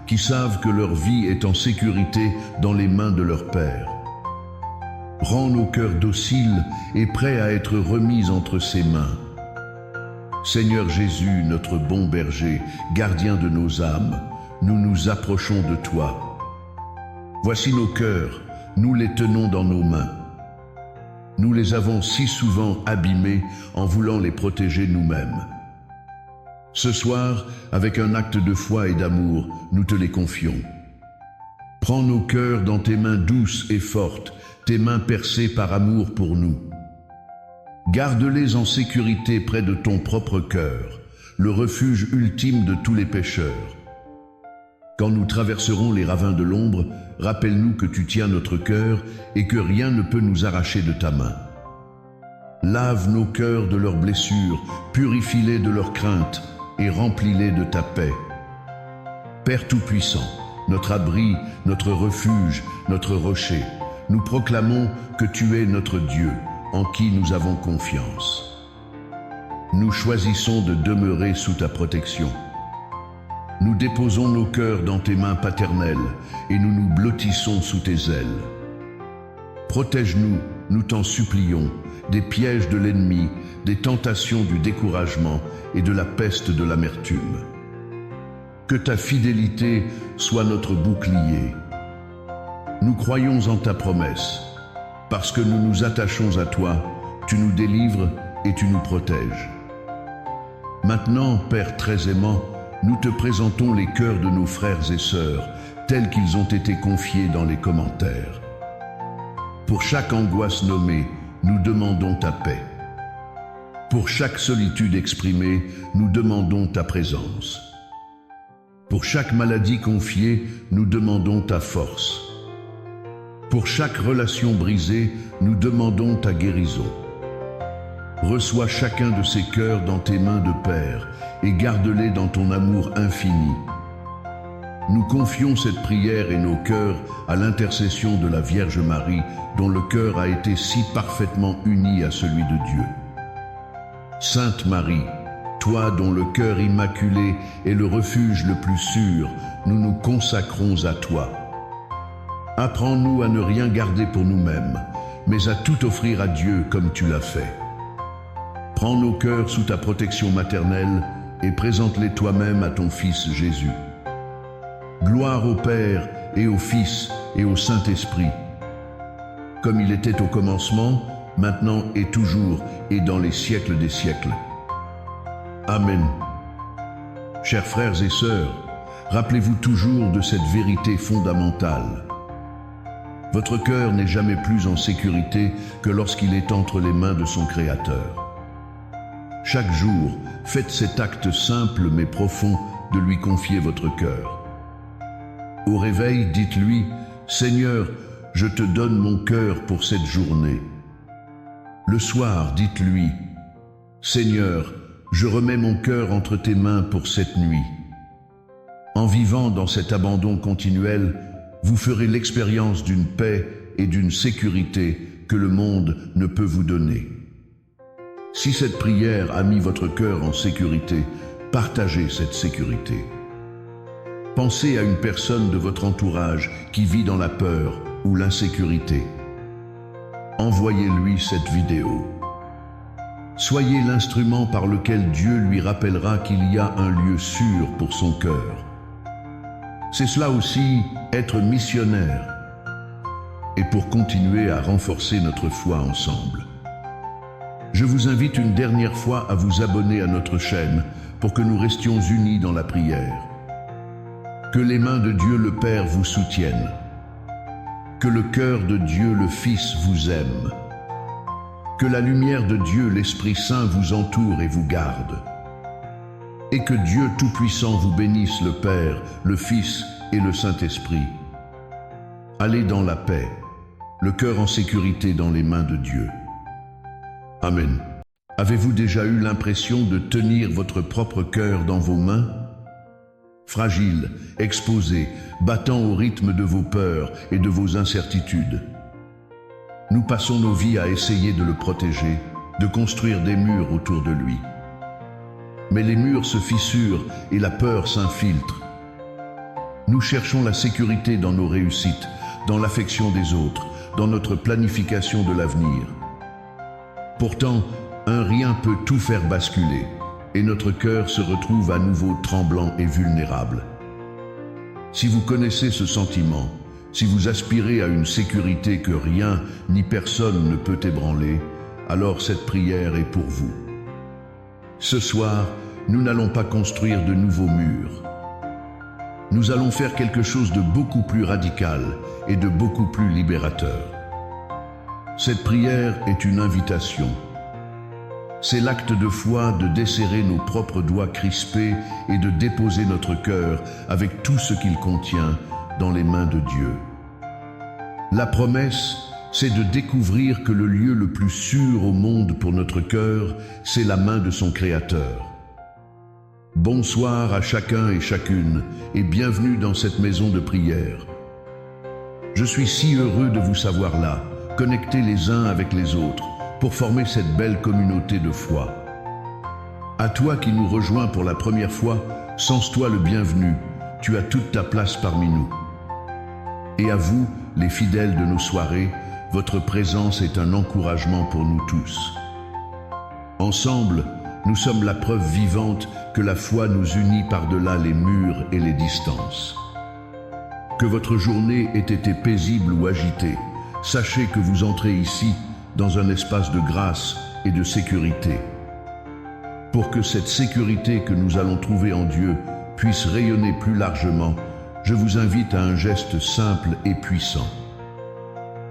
qui savent que leur vie est en sécurité dans les mains de leur Père. Rends nos cœurs dociles et prêts à être remis entre ses mains. Seigneur Jésus, notre bon berger, gardien de nos âmes, nous nous approchons de toi. Voici nos cœurs, nous les tenons dans nos mains. Nous les avons si souvent abîmés en voulant les protéger nous-mêmes. Ce soir, avec un acte de foi et d'amour, nous te les confions. Prends nos cœurs dans tes mains douces et fortes, tes mains percées par amour pour nous. Garde-les en sécurité près de ton propre cœur, le refuge ultime de tous les pécheurs. Quand nous traverserons les ravins de l'ombre, rappelle-nous que tu tiens notre cœur et que rien ne peut nous arracher de ta main. Lave nos cœurs de leurs blessures, purifie-les de leurs craintes et remplis-les de ta paix. Père Tout-Puissant, notre abri, notre refuge, notre rocher, nous proclamons que tu es notre Dieu, en qui nous avons confiance. Nous choisissons de demeurer sous ta protection. Nous déposons nos cœurs dans tes mains paternelles et nous nous blottissons sous tes ailes. Protège-nous, nous t'en supplions, des pièges de l'ennemi, des tentations du découragement et de la peste de l'amertume. Que ta fidélité soit notre bouclier. Nous croyons en ta promesse. Parce que nous nous attachons à toi, tu nous délivres et tu nous protèges. Maintenant, Père très aimant, nous te présentons les cœurs de nos frères et sœurs, tels qu'ils ont été confiés dans les commentaires. Pour chaque angoisse nommée, nous demandons ta paix. Pour chaque solitude exprimée, nous demandons ta présence. Pour chaque maladie confiée, nous demandons ta force. Pour chaque relation brisée, nous demandons ta guérison. Reçois chacun de ces cœurs dans tes mains de Père et garde-les dans ton amour infini. Nous confions cette prière et nos cœurs à l'intercession de la Vierge Marie, dont le cœur a été si parfaitement uni à celui de Dieu. Sainte Marie, toi dont le cœur immaculé est le refuge le plus sûr, nous nous consacrons à toi. Apprends-nous à ne rien garder pour nous-mêmes, mais à tout offrir à Dieu comme tu l'as fait. Prends nos cœurs sous ta protection maternelle et présente-les toi-même à ton Fils Jésus. Gloire au Père et au Fils et au Saint-Esprit, comme il était au commencement, maintenant et toujours, et dans les siècles des siècles. Amen. Chers frères et sœurs, rappelez-vous toujours de cette vérité fondamentale. Votre cœur n'est jamais plus en sécurité que lorsqu'il est entre les mains de son Créateur. Chaque jour, faites cet acte simple mais profond de lui confier votre cœur. Au réveil, dites-lui, « Seigneur, je te donne mon cœur pour cette journée. » Le soir, dites-lui, « Seigneur, je remets mon cœur entre tes mains pour cette nuit. » En vivant dans cet abandon continuel, vous ferez l'expérience d'une paix et d'une sécurité que le monde ne peut vous donner. Si cette prière a mis votre cœur en sécurité, partagez cette sécurité. Pensez à une personne de votre entourage qui vit dans la peur ou l'insécurité. Envoyez-lui cette vidéo. Soyez l'instrument par lequel Dieu lui rappellera qu'il y a un lieu sûr pour son cœur. C'est cela aussi, être missionnaire. Et pour continuer à renforcer notre foi ensemble, je vous invite une dernière fois à vous abonner à notre chaîne pour que nous restions unis dans la prière. Que les mains de Dieu le Père vous soutiennent. Que le cœur de Dieu le Fils vous aime. Que la lumière de Dieu l'Esprit Saint vous entoure et vous garde. Et que Dieu Tout-Puissant vous bénisse, le Père, le Fils et le Saint-Esprit. Allez dans la paix, le cœur en sécurité dans les mains de Dieu. Amen. Avez-vous déjà eu l'impression de tenir votre propre cœur dans vos mains? Fragile, exposé, battant au rythme de vos peurs et de vos incertitudes. Nous passons nos vies à essayer de le protéger, de construire des murs autour de lui. Mais les murs se fissurent et la peur s'infiltre. Nous cherchons la sécurité dans nos réussites, dans l'affection des autres, dans notre planification de l'avenir. Pourtant, un rien peut tout faire basculer, et notre cœur se retrouve à nouveau tremblant et vulnérable. Si vous connaissez ce sentiment, si vous aspirez à une sécurité que rien ni personne ne peut ébranler, alors cette prière est pour vous. Ce soir, nous n'allons pas construire de nouveaux murs. Nous allons faire quelque chose de beaucoup plus radical et de beaucoup plus libérateur. Cette prière est une invitation. C'est l'acte de foi de desserrer nos propres doigts crispés et de déposer notre cœur avec tout ce qu'il contient dans les mains de Dieu. La promesse, c'est de découvrir que le lieu le plus sûr au monde pour notre cœur, c'est la main de son Créateur. Bonsoir à chacun et chacune et bienvenue dans cette maison de prière. Je suis si heureux de vous savoir là, connectés les uns avec les autres, pour former cette belle communauté de foi. À toi qui nous rejoins pour la première fois, sens-toi le bienvenu, tu as toute ta place parmi nous. Et à vous, les fidèles de nos soirées, votre présence est un encouragement pour nous tous. Ensemble, nous sommes la preuve vivante que la foi nous unit par-delà les murs et les distances. Que votre journée ait été paisible ou agitée, sachez que vous entrez ici dans un espace de grâce et de sécurité. Pour que cette sécurité que nous allons trouver en Dieu puisse rayonner plus largement, je vous invite à un geste simple et puissant.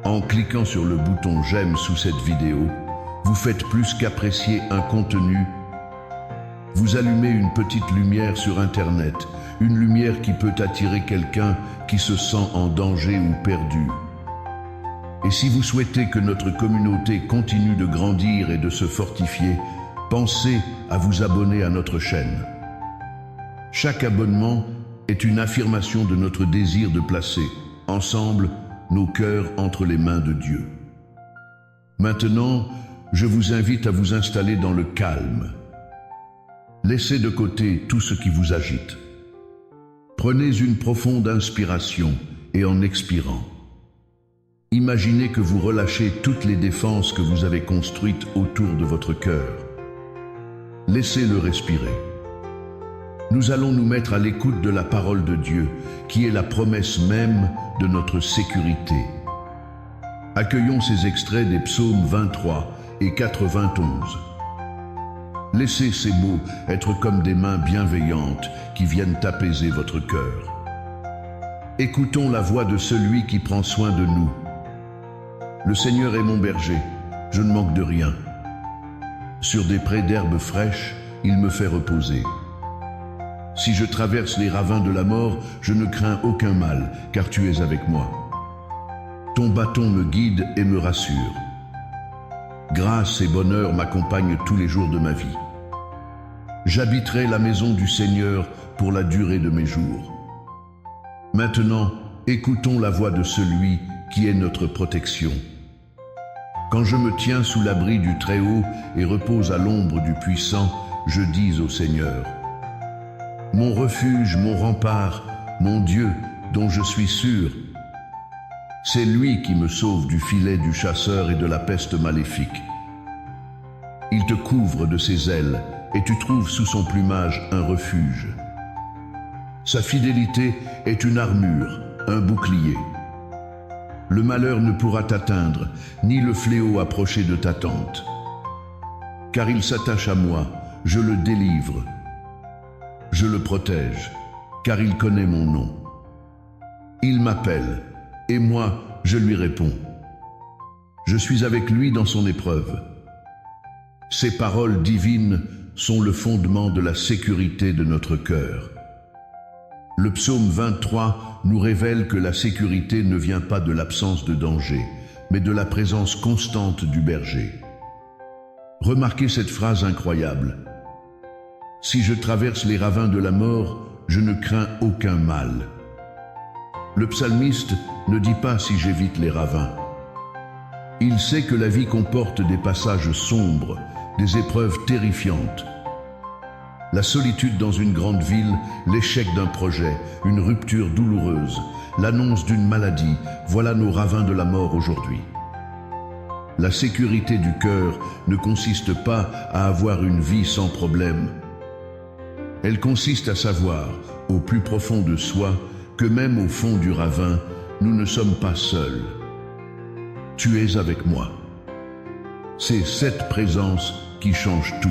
En cliquant sur le bouton « J'aime » sous cette vidéo, vous faites plus qu'apprécier un contenu. Vous allumez une petite lumière sur Internet, une lumière qui peut attirer quelqu'un qui se sent en danger ou perdu. Et si vous souhaitez que notre communauté continue de grandir et de se fortifier, pensez à vous abonner à notre chaîne. Chaque abonnement est une affirmation de notre désir de placer, ensemble, nos cœurs entre les mains de Dieu. Maintenant, je vous invite à vous installer dans le calme. Laissez de côté tout ce qui vous agite. Prenez une profonde inspiration et en expirant, imaginez que vous relâchez toutes les défenses que vous avez construites autour de votre cœur. Laissez-le respirer. Nous allons nous mettre à l'écoute de la parole de Dieu, qui est la promesse même de notre sécurité. Accueillons ces extraits des psaumes 23 et 91. Laissez ces mots être comme des mains bienveillantes qui viennent apaiser votre cœur. Écoutons la voix de celui qui prend soin de nous. Le Seigneur est mon berger, je ne manque de rien. Sur des prés d'herbes fraîches, il me fait reposer. Si je traverse les ravins de la mort, je ne crains aucun mal, car tu es avec moi. Ton bâton me guide et me rassure. Grâce et bonheur m'accompagnent tous les jours de ma vie. J'habiterai la maison du Seigneur pour la durée de mes jours. Maintenant, écoutons la voix de celui qui est notre protection. Quand je me tiens sous l'abri du Très-Haut et repose à l'ombre du Puissant, je dis au Seigneur: mon refuge, mon rempart, mon Dieu, dont je suis sûr. C'est lui qui me sauve du filet du chasseur et de la peste maléfique. Il te couvre de ses ailes et tu trouves sous son plumage un refuge. Sa fidélité est une armure, un bouclier. Le malheur ne pourra t'atteindre, ni le fléau approcher de ta tente. Car il s'attache à moi, je le délivre. Je le protège, car il connaît mon nom. Il m'appelle, et moi, je lui réponds. Je suis avec lui dans son épreuve. Ces paroles divines sont le fondement de la sécurité de notre cœur. Le psaume 23 nous révèle que la sécurité ne vient pas de l'absence de danger, mais de la présence constante du berger. Remarquez cette phrase incroyable. Si je traverse les ravins de la mort, je ne crains aucun mal. Le psalmiste ne dit pas si j'évite les ravins. Il sait que la vie comporte des passages sombres, des épreuves terrifiantes. La solitude dans une grande ville, l'échec d'un projet, une rupture douloureuse, l'annonce d'une maladie, voilà nos ravins de la mort aujourd'hui. La sécurité du cœur ne consiste pas à avoir une vie sans problème. Elle consiste à savoir, au plus profond de soi, que même au fond du ravin, nous ne sommes pas seuls. Tu es avec moi. C'est cette présence qui change tout.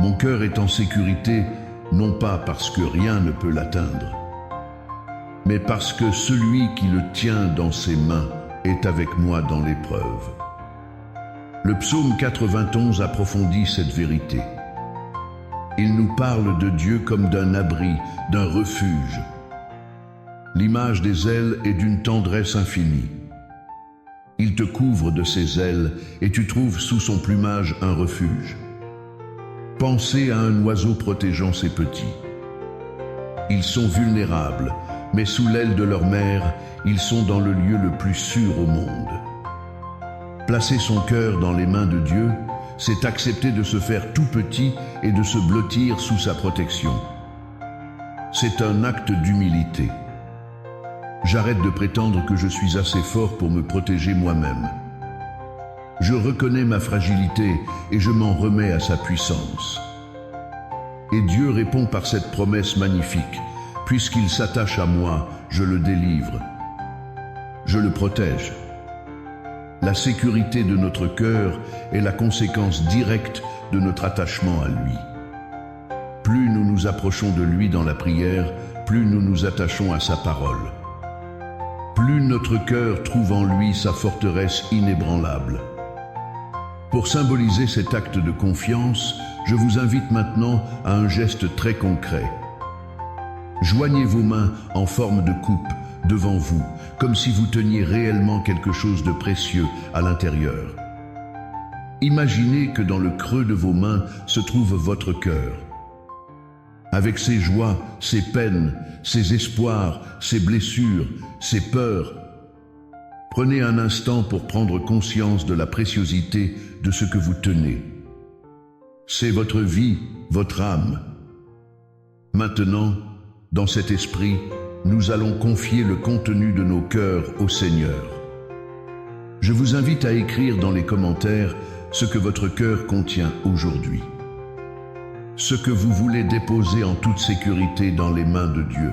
Mon cœur est en sécurité, non pas parce que rien ne peut l'atteindre, mais parce que celui qui le tient dans ses mains est avec moi dans l'épreuve. Le psaume 91 approfondit cette vérité. Il nous parle de Dieu comme d'un abri, d'un refuge. L'image des ailes est d'une tendresse infinie. Il te couvre de ses ailes et tu trouves sous son plumage un refuge. Pensez à un oiseau protégeant ses petits. Ils sont vulnérables, mais sous l'aile de leur mère, ils sont dans le lieu le plus sûr au monde. Placer son cœur dans les mains de Dieu, c'est accepter de se faire tout petit et de se blottir sous sa protection. C'est un acte d'humilité. J'arrête de prétendre que je suis assez fort pour me protéger moi-même. Je reconnais ma fragilité et je m'en remets à sa puissance. Et Dieu répond par cette promesse magnifique. Puisqu'il s'attache à moi, je le délivre. Je le protège. La sécurité de notre cœur est la conséquence directe de notre attachement à lui. Plus nous nous approchons de lui dans la prière, plus nous nous attachons à sa parole. Plus notre cœur trouve en lui sa forteresse inébranlable. Pour symboliser cet acte de confiance, je vous invite maintenant à un geste très concret. Joignez vos mains en forme de coupe devant vous, comme si vous teniez réellement quelque chose de précieux à l'intérieur. Imaginez que dans le creux de vos mains se trouve votre cœur. Avec ses joies, ses peines, ses espoirs, ses blessures, ses peurs. Prenez un instant pour prendre conscience de la préciosité de ce que vous tenez. C'est votre vie, votre âme. Maintenant, dans cet esprit, nous allons confier le contenu de nos cœurs au Seigneur. Je vous invite à écrire dans les commentaires ce que votre cœur contient aujourd'hui. Ce que vous voulez déposer en toute sécurité dans les mains de Dieu.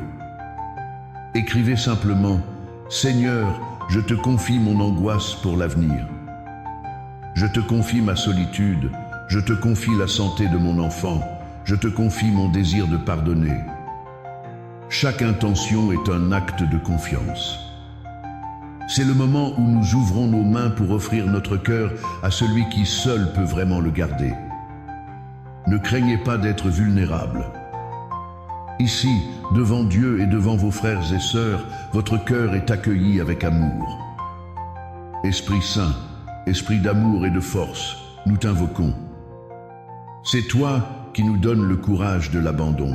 Écrivez simplement « Seigneur, je te confie mon angoisse pour l'avenir. Je te confie ma solitude, je te confie la santé de mon enfant, je te confie mon désir de pardonner. » Chaque intention est un acte de confiance. C'est le moment où nous ouvrons nos mains pour offrir notre cœur à celui qui seul peut vraiment le garder. Ne craignez pas d'être vulnérable. Ici, devant Dieu et devant vos frères et sœurs, votre cœur est accueilli avec amour. Esprit Saint, Esprit d'amour et de force, nous t'invoquons. C'est toi qui nous donnes le courage de l'abandon.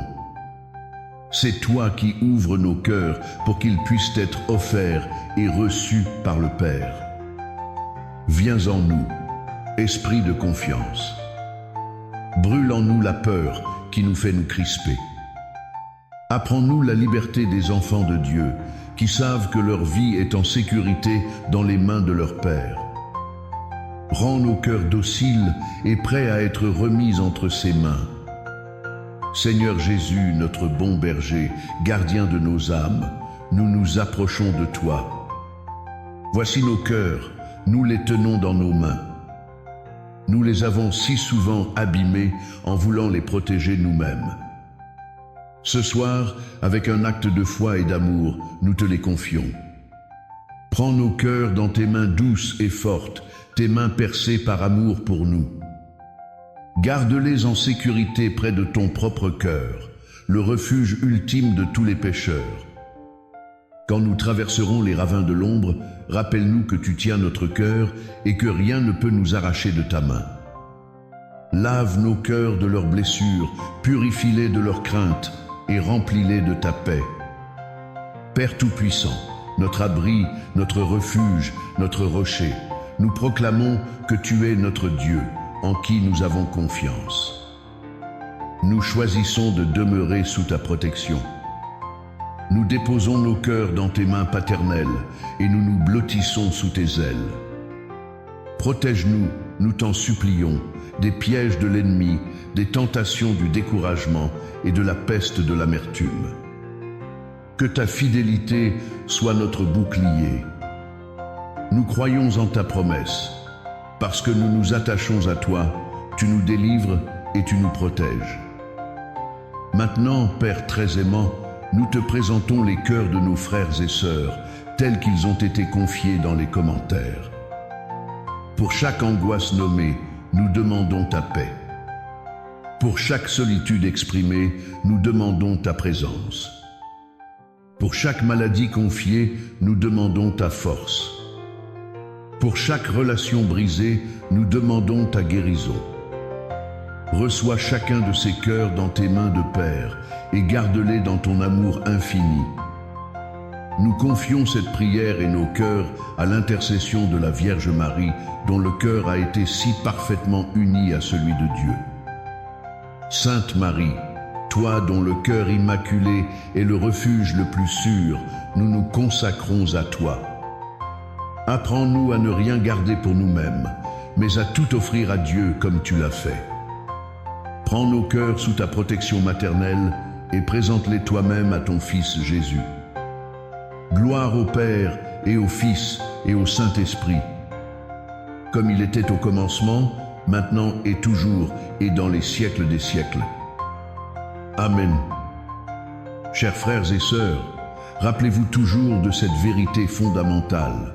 C'est toi qui ouvres nos cœurs pour qu'ils puissent être offerts et reçus par le Père. Viens en nous, Esprit de confiance. Brûle en nous la peur qui nous fait nous crisper. Apprends-nous la liberté des enfants de Dieu, qui savent que leur vie est en sécurité dans les mains de leur Père. Rends nos cœurs dociles et prêts à être remis entre ses mains. Seigneur Jésus, notre bon berger, gardien de nos âmes, nous nous approchons de toi. Voici nos cœurs, nous les tenons dans nos mains. Nous les avons si souvent abîmés en voulant les protéger nous-mêmes. Ce soir, avec un acte de foi et d'amour, nous te les confions. Prends nos cœurs dans tes mains douces et fortes, tes mains percées par amour pour nous. Garde-les en sécurité près de ton propre cœur, le refuge ultime de tous les pécheurs. Quand nous traverserons les ravins de l'ombre, rappelle-nous que tu tiens notre cœur et que rien ne peut nous arracher de ta main. Lave nos cœurs de leurs blessures, purifie-les de leurs craintes et remplis-les de ta paix. Père Tout-Puissant, notre abri, notre refuge, notre rocher, nous proclamons que tu es notre Dieu, en qui nous avons confiance. Nous choisissons de demeurer sous ta protection. Nous déposons nos cœurs dans tes mains paternelles et nous nous blottissons sous tes ailes. Protège-nous, nous t'en supplions, des pièges de l'ennemi, des tentations du découragement et de la peste de l'amertume. Que ta fidélité soit notre bouclier. Nous croyons en ta promesse. Parce que nous nous attachons à toi, tu nous délivres et tu nous protèges. Maintenant, Père très aimant, nous te présentons les cœurs de nos frères et sœurs, tels qu'ils ont été confiés dans les commentaires. Pour chaque angoisse nommée, nous demandons ta paix. Pour chaque solitude exprimée, nous demandons ta présence. Pour chaque maladie confiée, nous demandons ta force. Pour chaque relation brisée, nous demandons ta guérison. Reçois chacun de ces cœurs dans tes mains de Père et garde-les dans ton amour infini. Nous confions cette prière et nos cœurs à l'intercession de la Vierge Marie, dont le cœur a été si parfaitement uni à celui de Dieu. Sainte Marie, toi dont le cœur immaculé est le refuge le plus sûr, nous nous consacrons à toi. Apprends-nous à ne rien garder pour nous-mêmes, mais à tout offrir à Dieu comme tu l'as fait. Prends nos cœurs sous ta protection maternelle et présente-les toi-même à ton Fils Jésus. Gloire au Père et au Fils et au Saint-Esprit, comme il était au commencement, maintenant et toujours et dans les siècles des siècles. Amen. Chers frères et sœurs, rappelez-vous toujours de cette vérité fondamentale.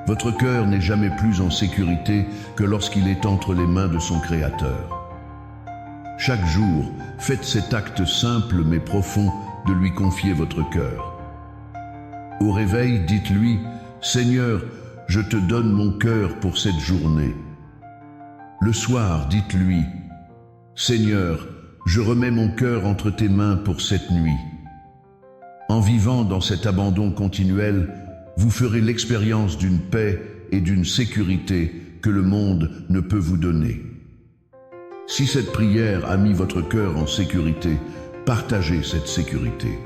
Votre cœur n'est jamais plus en sécurité que lorsqu'il est entre les mains de son Créateur. Chaque jour, faites cet acte simple mais profond de lui confier votre cœur. Au réveil, dites-lui, « Seigneur, je te donne mon cœur pour cette journée. » Le soir, dites-lui, « Seigneur, je remets mon cœur entre tes mains pour cette nuit. » En vivant dans cet abandon continuel, vous ferez l'expérience d'une paix et d'une sécurité que le monde ne peut vous donner. Si cette prière a mis votre cœur en sécurité, partagez cette sécurité.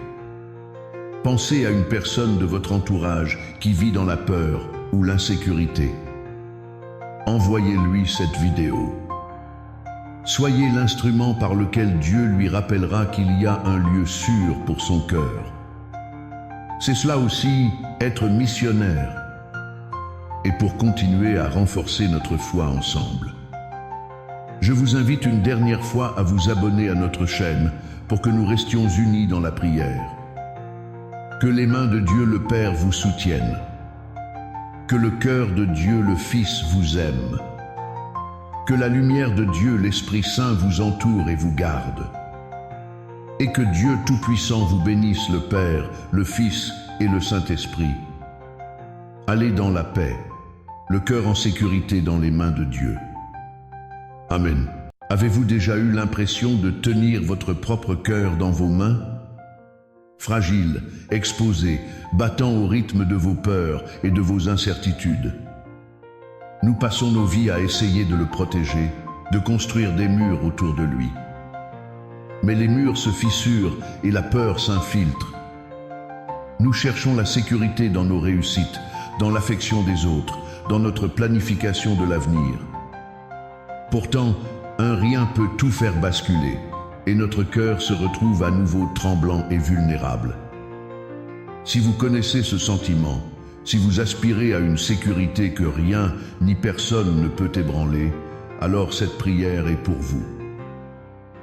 Pensez à une personne de votre entourage qui vit dans la peur ou l'insécurité. Envoyez-lui cette vidéo. Soyez l'instrument par lequel Dieu lui rappellera qu'il y a un lieu sûr pour son cœur. C'est cela aussi, être missionnaire. Et pour continuer à renforcer notre foi ensemble, je vous invite une dernière fois à vous abonner à notre chaîne pour que nous restions unis dans la prière. Que les mains de Dieu le Père vous soutiennent. Que le cœur de Dieu le Fils vous aime. Que la lumière de Dieu l'Esprit Saint vous entoure et vous garde. et que Dieu Tout-Puissant vous bénisse, le Père, le Fils et le Saint-Esprit. Allez dans la paix, le cœur en sécurité dans les mains de Dieu. Amen. Avez-vous déjà eu l'impression de tenir votre propre cœur dans vos mains? Fragile, exposé, battant au rythme de vos peurs et de vos incertitudes. Nous passons nos vies à essayer de le protéger, de construire des murs autour de lui. Mais les murs se fissurent et la peur s'infiltre. Nous cherchons la sécurité dans nos réussites, dans l'affection des autres, dans notre planification de l'avenir. Pourtant, un rien peut tout faire basculer, et notre cœur se retrouve à nouveau tremblant et vulnérable. Si vous connaissez ce sentiment, si vous aspirez à une sécurité que rien ni personne ne peut ébranler, alors cette prière est pour vous.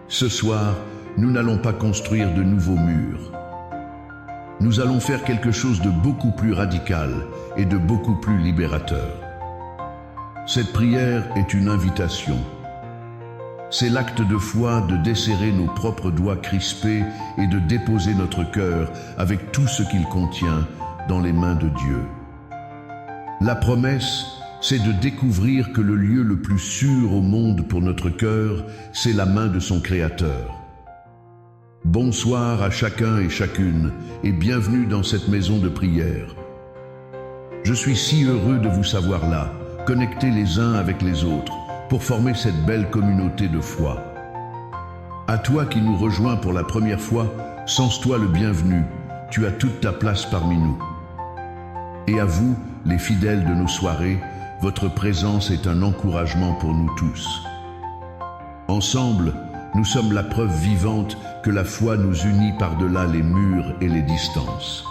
Ce soir, nous n'allons pas construire de nouveaux murs. Nous allons faire quelque chose de beaucoup plus radical et de beaucoup plus libérateur. Cette prière est une invitation. C'est l'acte de foi de desserrer nos propres doigts crispés et de déposer notre cœur avec tout ce qu'il contient dans les mains de Dieu. La promesse, c'est de découvrir que le lieu le plus sûr au monde pour notre cœur, c'est la main de son Créateur. Bonsoir à chacun et chacune et bienvenue dans cette maison de prière. Je suis si heureux de vous savoir là, connectés les uns avec les autres, pour former cette belle communauté de foi. À toi qui nous rejoins pour la première fois, sens-toi le bienvenu, tu as toute ta place parmi nous. Et à vous, les fidèles de nos soirées, votre présence est un encouragement pour nous tous. Ensemble, nous sommes la preuve vivante que la foi nous unit par-delà les murs et les distances.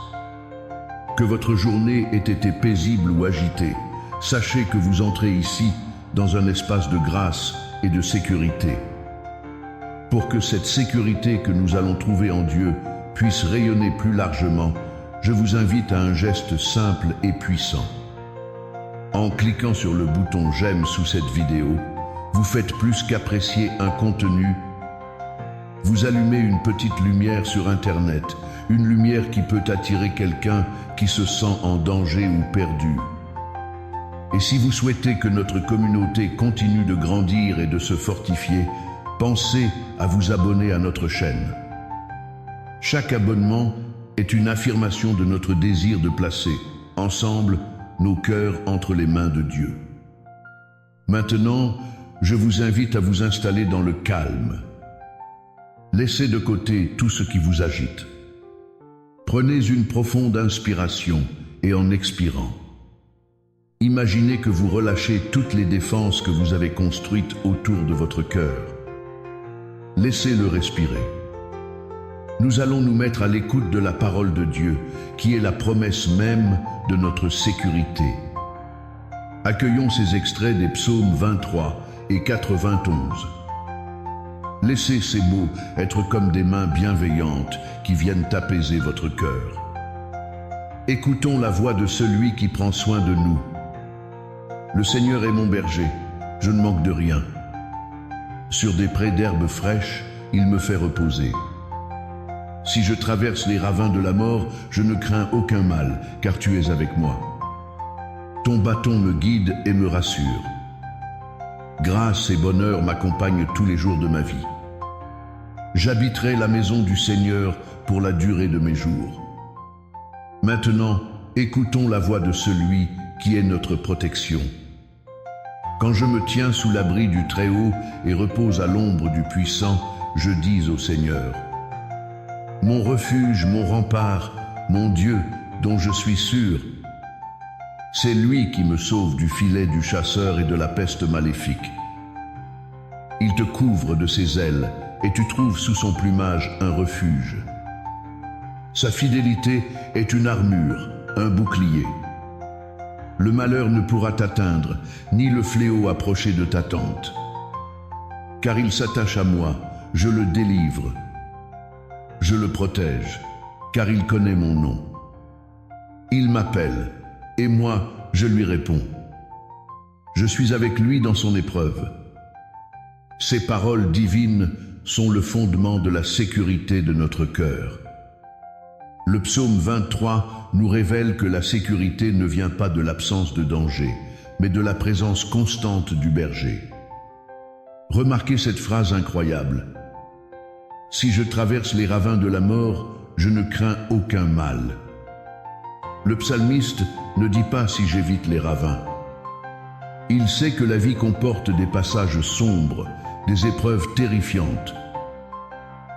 Que votre journée ait été paisible ou agitée, sachez que vous entrez ici dans un espace de grâce et de sécurité. Pour que cette sécurité que nous allons trouver en Dieu puisse rayonner plus largement, je vous invite à un geste simple et puissant. En cliquant sur le bouton j'aime sous cette vidéo, vous faites plus qu'apprécier un contenu. Vous allumez une petite lumière sur Internet, une lumière qui peut attirer quelqu'un qui se sent en danger ou perdu. Et si vous souhaitez que notre communauté continue de grandir et de se fortifier, pensez à vous abonner à notre chaîne. Chaque abonnement est une affirmation de notre désir de placer, ensemble, nos cœurs entre les mains de Dieu. Maintenant, je vous invite à vous installer dans le calme. Laissez de côté tout ce qui vous agite. Prenez une profonde inspiration et en expirant, imaginez que vous relâchez toutes les défenses que vous avez construites autour de votre cœur. Laissez-le respirer. Nous allons nous mettre à l'écoute de la parole de Dieu, qui est la promesse même de notre sécurité. Accueillons ces extraits des psaumes 23 et 91. Laissez ces mots être comme des mains bienveillantes qui viennent apaiser votre cœur. Écoutons la voix de celui qui prend soin de nous. Le Seigneur est mon berger, je ne manque de rien. Sur des prés d'herbes fraîches, il me fait reposer. Si je traverse les ravins de la mort, je ne crains aucun mal, car tu es avec moi. Ton bâton me guide et me rassure. Grâce et bonheur m'accompagnent tous les jours de ma vie. J'habiterai la maison du Seigneur pour la durée de mes jours. Maintenant, écoutons la voix de celui qui est notre protection. Quand je me tiens sous l'abri du Très-Haut et repose à l'ombre du Puissant, je dis au Seigneur: mon refuge, mon rempart, mon Dieu, dont je suis sûr. C'est lui qui me sauve du filet du chasseur et de la peste maléfique. Il te couvre de ses ailes et tu trouves sous son plumage un refuge. Sa fidélité est une armure, un bouclier. Le malheur ne pourra t'atteindre, ni le fléau approcher de ta tente. Car il s'attache à moi, je le délivre. Je le protège, car il connaît mon nom. Il m'appelle, et moi, je lui réponds. Je suis avec lui dans son épreuve. Ses paroles divines sont le fondement de la sécurité de notre cœur. Le psaume 23 nous révèle que la sécurité ne vient pas de l'absence de danger, mais de la présence constante du berger. Remarquez cette phrase incroyable. « Si je traverse les ravins de la mort, je ne crains aucun mal. » Le psalmiste ne dit pas si j'évite les ravins. Il sait que la vie comporte des passages sombres, des épreuves terrifiantes.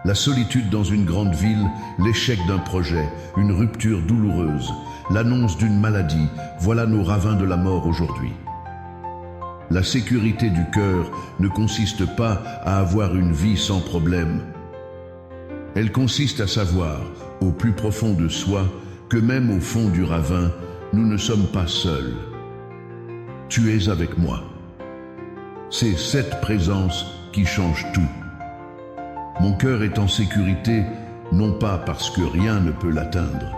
La solitude dans une grande ville, l'échec d'un projet, une rupture douloureuse, l'annonce d'une maladie, voilà nos ravins de la mort aujourd'hui. La sécurité du cœur ne consiste pas à avoir une vie sans problème. Elle consiste à savoir, au plus profond de soi, que même au fond du ravin, nous ne sommes pas seuls. Tu es avec moi. C'est cette présence qui change tout. Mon cœur est en sécurité, non pas parce que rien ne peut l'atteindre,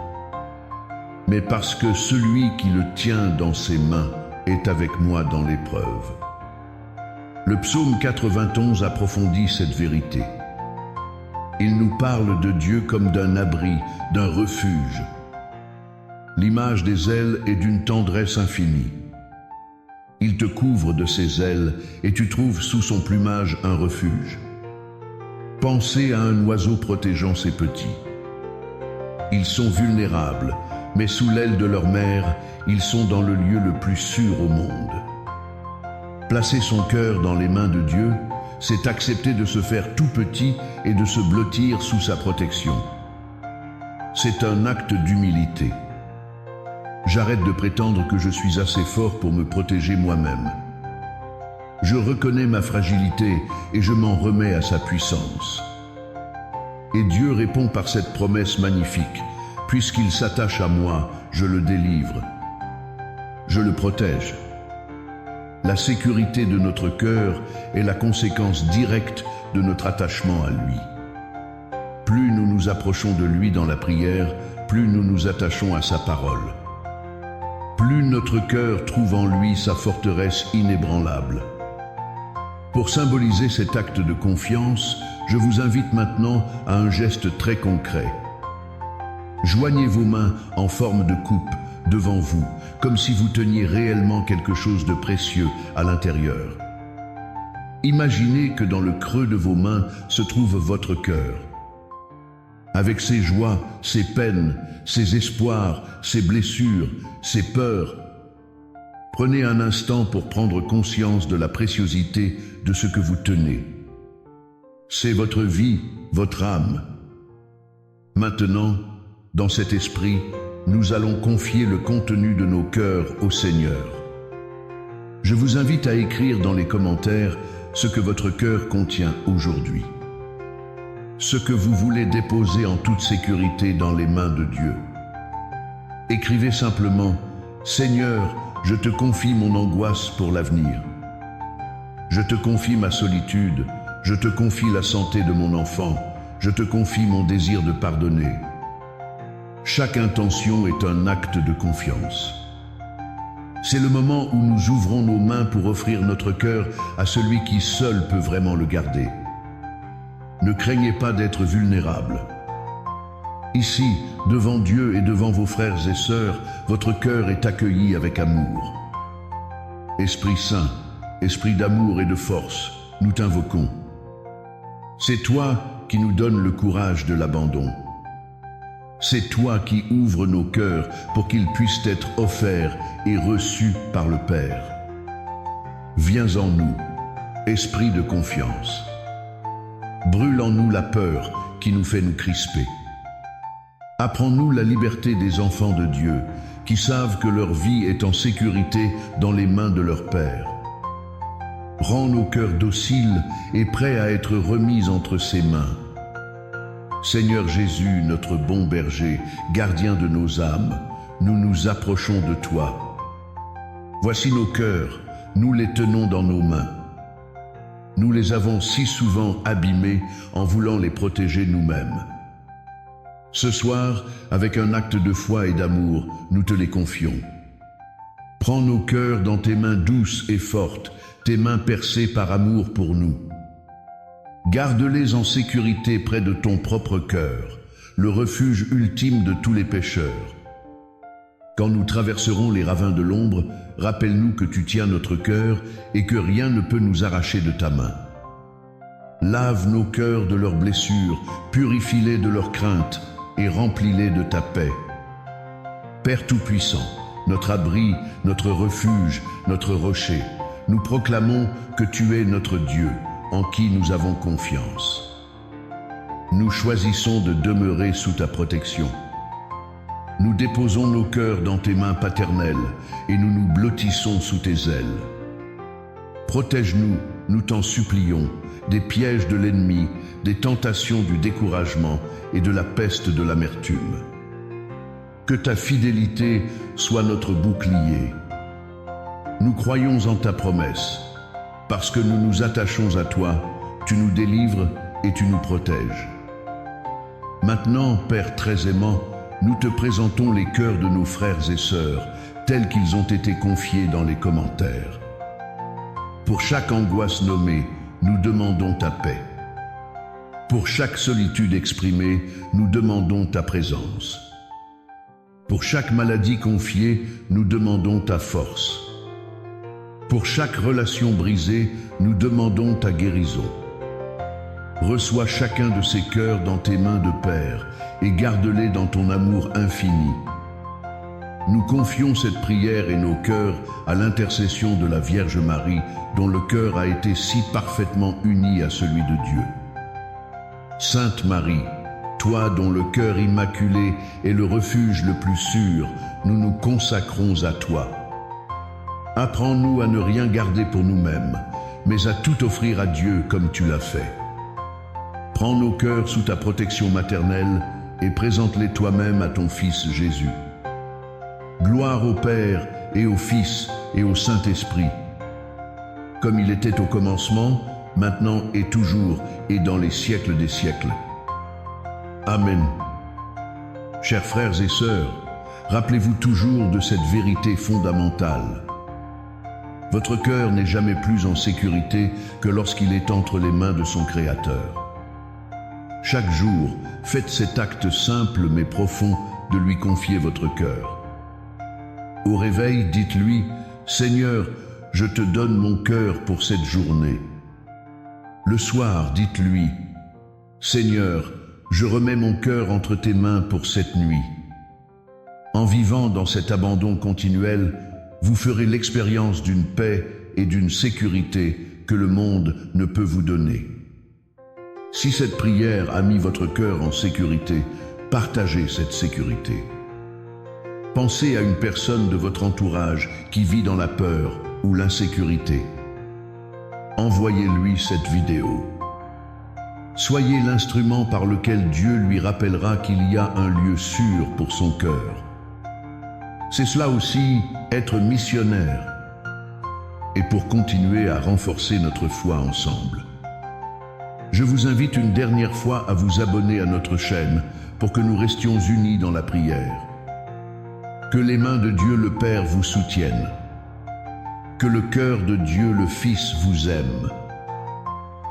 mais parce que celui qui le tient dans ses mains est avec moi dans l'épreuve. Le psaume 91 approfondit cette vérité. Il nous parle de Dieu comme d'un abri, d'un refuge. L'image des ailes est d'une tendresse infinie. Il te couvre de ses ailes et tu trouves sous son plumage un refuge. Pensez à un oiseau protégeant ses petits. Ils sont vulnérables, mais sous l'aile de leur mère, ils sont dans le lieu le plus sûr au monde. Placer son cœur dans les mains de Dieu, c'est accepter de se faire tout petit et de se blottir sous sa protection. C'est un acte d'humilité. J'arrête de prétendre que je suis assez fort pour me protéger moi-même. Je reconnais ma fragilité et je m'en remets à sa puissance. Et Dieu répond par cette promesse magnifique. Puisqu'il s'attache à moi, je le délivre. Je le protège. La sécurité de notre cœur est la conséquence directe de notre attachement à lui. Plus nous nous approchons de lui dans la prière, plus nous nous attachons à sa parole. Plus notre cœur trouve en lui sa forteresse inébranlable. Pour symboliser cet acte de confiance, je vous invite maintenant à un geste très concret. Joignez vos mains en forme de coupe devant vous, comme si vous teniez réellement quelque chose de précieux à l'intérieur. Imaginez que dans le creux de vos mains se trouve votre cœur. Avec ses joies, ses peines, ses espoirs, ses blessures, ses peurs. Prenez un instant pour prendre conscience de la préciosité de ce que vous tenez. C'est votre vie, votre âme. Maintenant, dans cet esprit, nous allons confier le contenu de nos cœurs au Seigneur. Je vous invite à écrire dans les commentaires ce que votre cœur contient aujourd'hui. Ce que vous voulez déposer en toute sécurité dans les mains de Dieu. Écrivez simplement « Seigneur, je te confie mon angoisse pour l'avenir. Je te confie ma solitude, je te confie la santé de mon enfant, je te confie mon désir de pardonner. » Chaque intention est un acte de confiance. C'est le moment où nous ouvrons nos mains pour offrir notre cœur à celui qui seul peut vraiment le garder. Ne craignez pas d'être vulnérable. Ici, devant Dieu et devant vos frères et sœurs, votre cœur est accueilli avec amour. Esprit Saint, Esprit d'amour et de force, nous t'invoquons. C'est toi qui nous donnes le courage de l'abandon. C'est toi qui ouvres nos cœurs pour qu'ils puissent être offerts et reçus par le Père. Viens en nous, Esprit de confiance. Brûle en nous la peur qui nous fait nous crisper. Apprends-nous la liberté des enfants de Dieu, qui savent que leur vie est en sécurité dans les mains de leur Père. Rends nos cœurs dociles et prêts à être remis entre ses mains. Seigneur Jésus, notre bon berger, gardien de nos âmes, nous nous approchons de toi. Voici nos cœurs, nous les tenons dans nos mains. Nous les avons si souvent abîmés en voulant les protéger nous-mêmes. Ce soir, avec un acte de foi et d'amour, nous te les confions. Prends nos cœurs dans tes mains douces et fortes, tes mains percées par amour pour nous. Garde-les en sécurité près de ton propre cœur, le refuge ultime de tous les pécheurs. Quand nous traverserons les ravins de l'ombre, rappelle-nous que tu tiens notre cœur et que rien ne peut nous arracher de ta main. Lave nos cœurs de leurs blessures, purifie-les de leurs craintes et remplis-les de ta paix. Père Tout-Puissant, notre abri, notre refuge, notre rocher, nous proclamons que tu es notre Dieu, en qui nous avons confiance. Nous choisissons de demeurer sous ta protection. Nous déposons nos cœurs dans tes mains paternelles et nous nous blottissons sous tes ailes. Protège-nous, nous t'en supplions, des pièges de l'ennemi, des tentations du découragement et de la peste de l'amertume. Que ta fidélité soit notre bouclier. Nous croyons en ta promesse. Parce que nous nous attachons à toi, tu nous délivres et tu nous protèges. Maintenant, Père très aimant, nous te présentons les cœurs de nos frères et sœurs, tels qu'ils ont été confiés dans les commentaires. Pour chaque angoisse nommée, nous demandons ta paix. Pour chaque solitude exprimée, nous demandons ta présence. Pour chaque maladie confiée, nous demandons ta force. Pour chaque relation brisée, nous demandons ta guérison. Reçois chacun de ces cœurs dans tes mains de Père et garde-les dans ton amour infini. Nous confions cette prière et nos cœurs à l'intercession de la Vierge Marie, dont le cœur a été si parfaitement uni à celui de Dieu. Sainte Marie, toi dont le cœur immaculé est le refuge le plus sûr, nous nous consacrons à toi. Apprends-nous à ne rien garder pour nous-mêmes, mais à tout offrir à Dieu comme tu l'as fait. Prends nos cœurs sous ta protection maternelle et présente-les toi-même à ton Fils Jésus. Gloire au Père et au Fils et au Saint-Esprit, comme il était au commencement, maintenant et toujours et dans les siècles des siècles. Amen. Chers frères et sœurs, rappelez-vous toujours de cette vérité fondamentale. Votre cœur n'est jamais plus en sécurité que lorsqu'il est entre les mains de son Créateur. Chaque jour, faites cet acte simple mais profond de lui confier votre cœur. Au réveil, dites-lui, « Seigneur, je te donne mon cœur pour cette journée. » Le soir, dites-lui, « Seigneur, je remets mon cœur entre tes mains pour cette nuit. » En vivant dans cet abandon continuel, vous ferez l'expérience d'une paix et d'une sécurité que le monde ne peut vous donner. Si cette prière a mis votre cœur en sécurité, partagez cette sécurité. Pensez à une personne de votre entourage qui vit dans la peur ou l'insécurité. Envoyez-lui cette vidéo. Soyez l'instrument par lequel Dieu lui rappellera qu'il y a un lieu sûr pour son cœur. C'est cela aussi, être missionnaire. Et pour continuer à renforcer notre foi ensemble, je vous invite une dernière fois à vous abonner à notre chaîne pour que nous restions unis dans la prière. Que les mains de Dieu le Père vous soutiennent. Que le cœur de Dieu le Fils vous aime.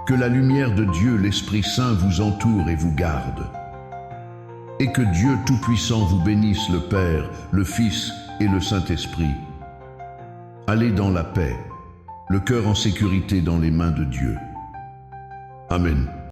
Que la lumière de Dieu l'Esprit Saint vous entoure et vous garde. Et que Dieu Tout-Puissant vous bénisse, le Père, le Fils et le Saint-Esprit. Allez dans la paix, le cœur en sécurité dans les mains de Dieu. Amen.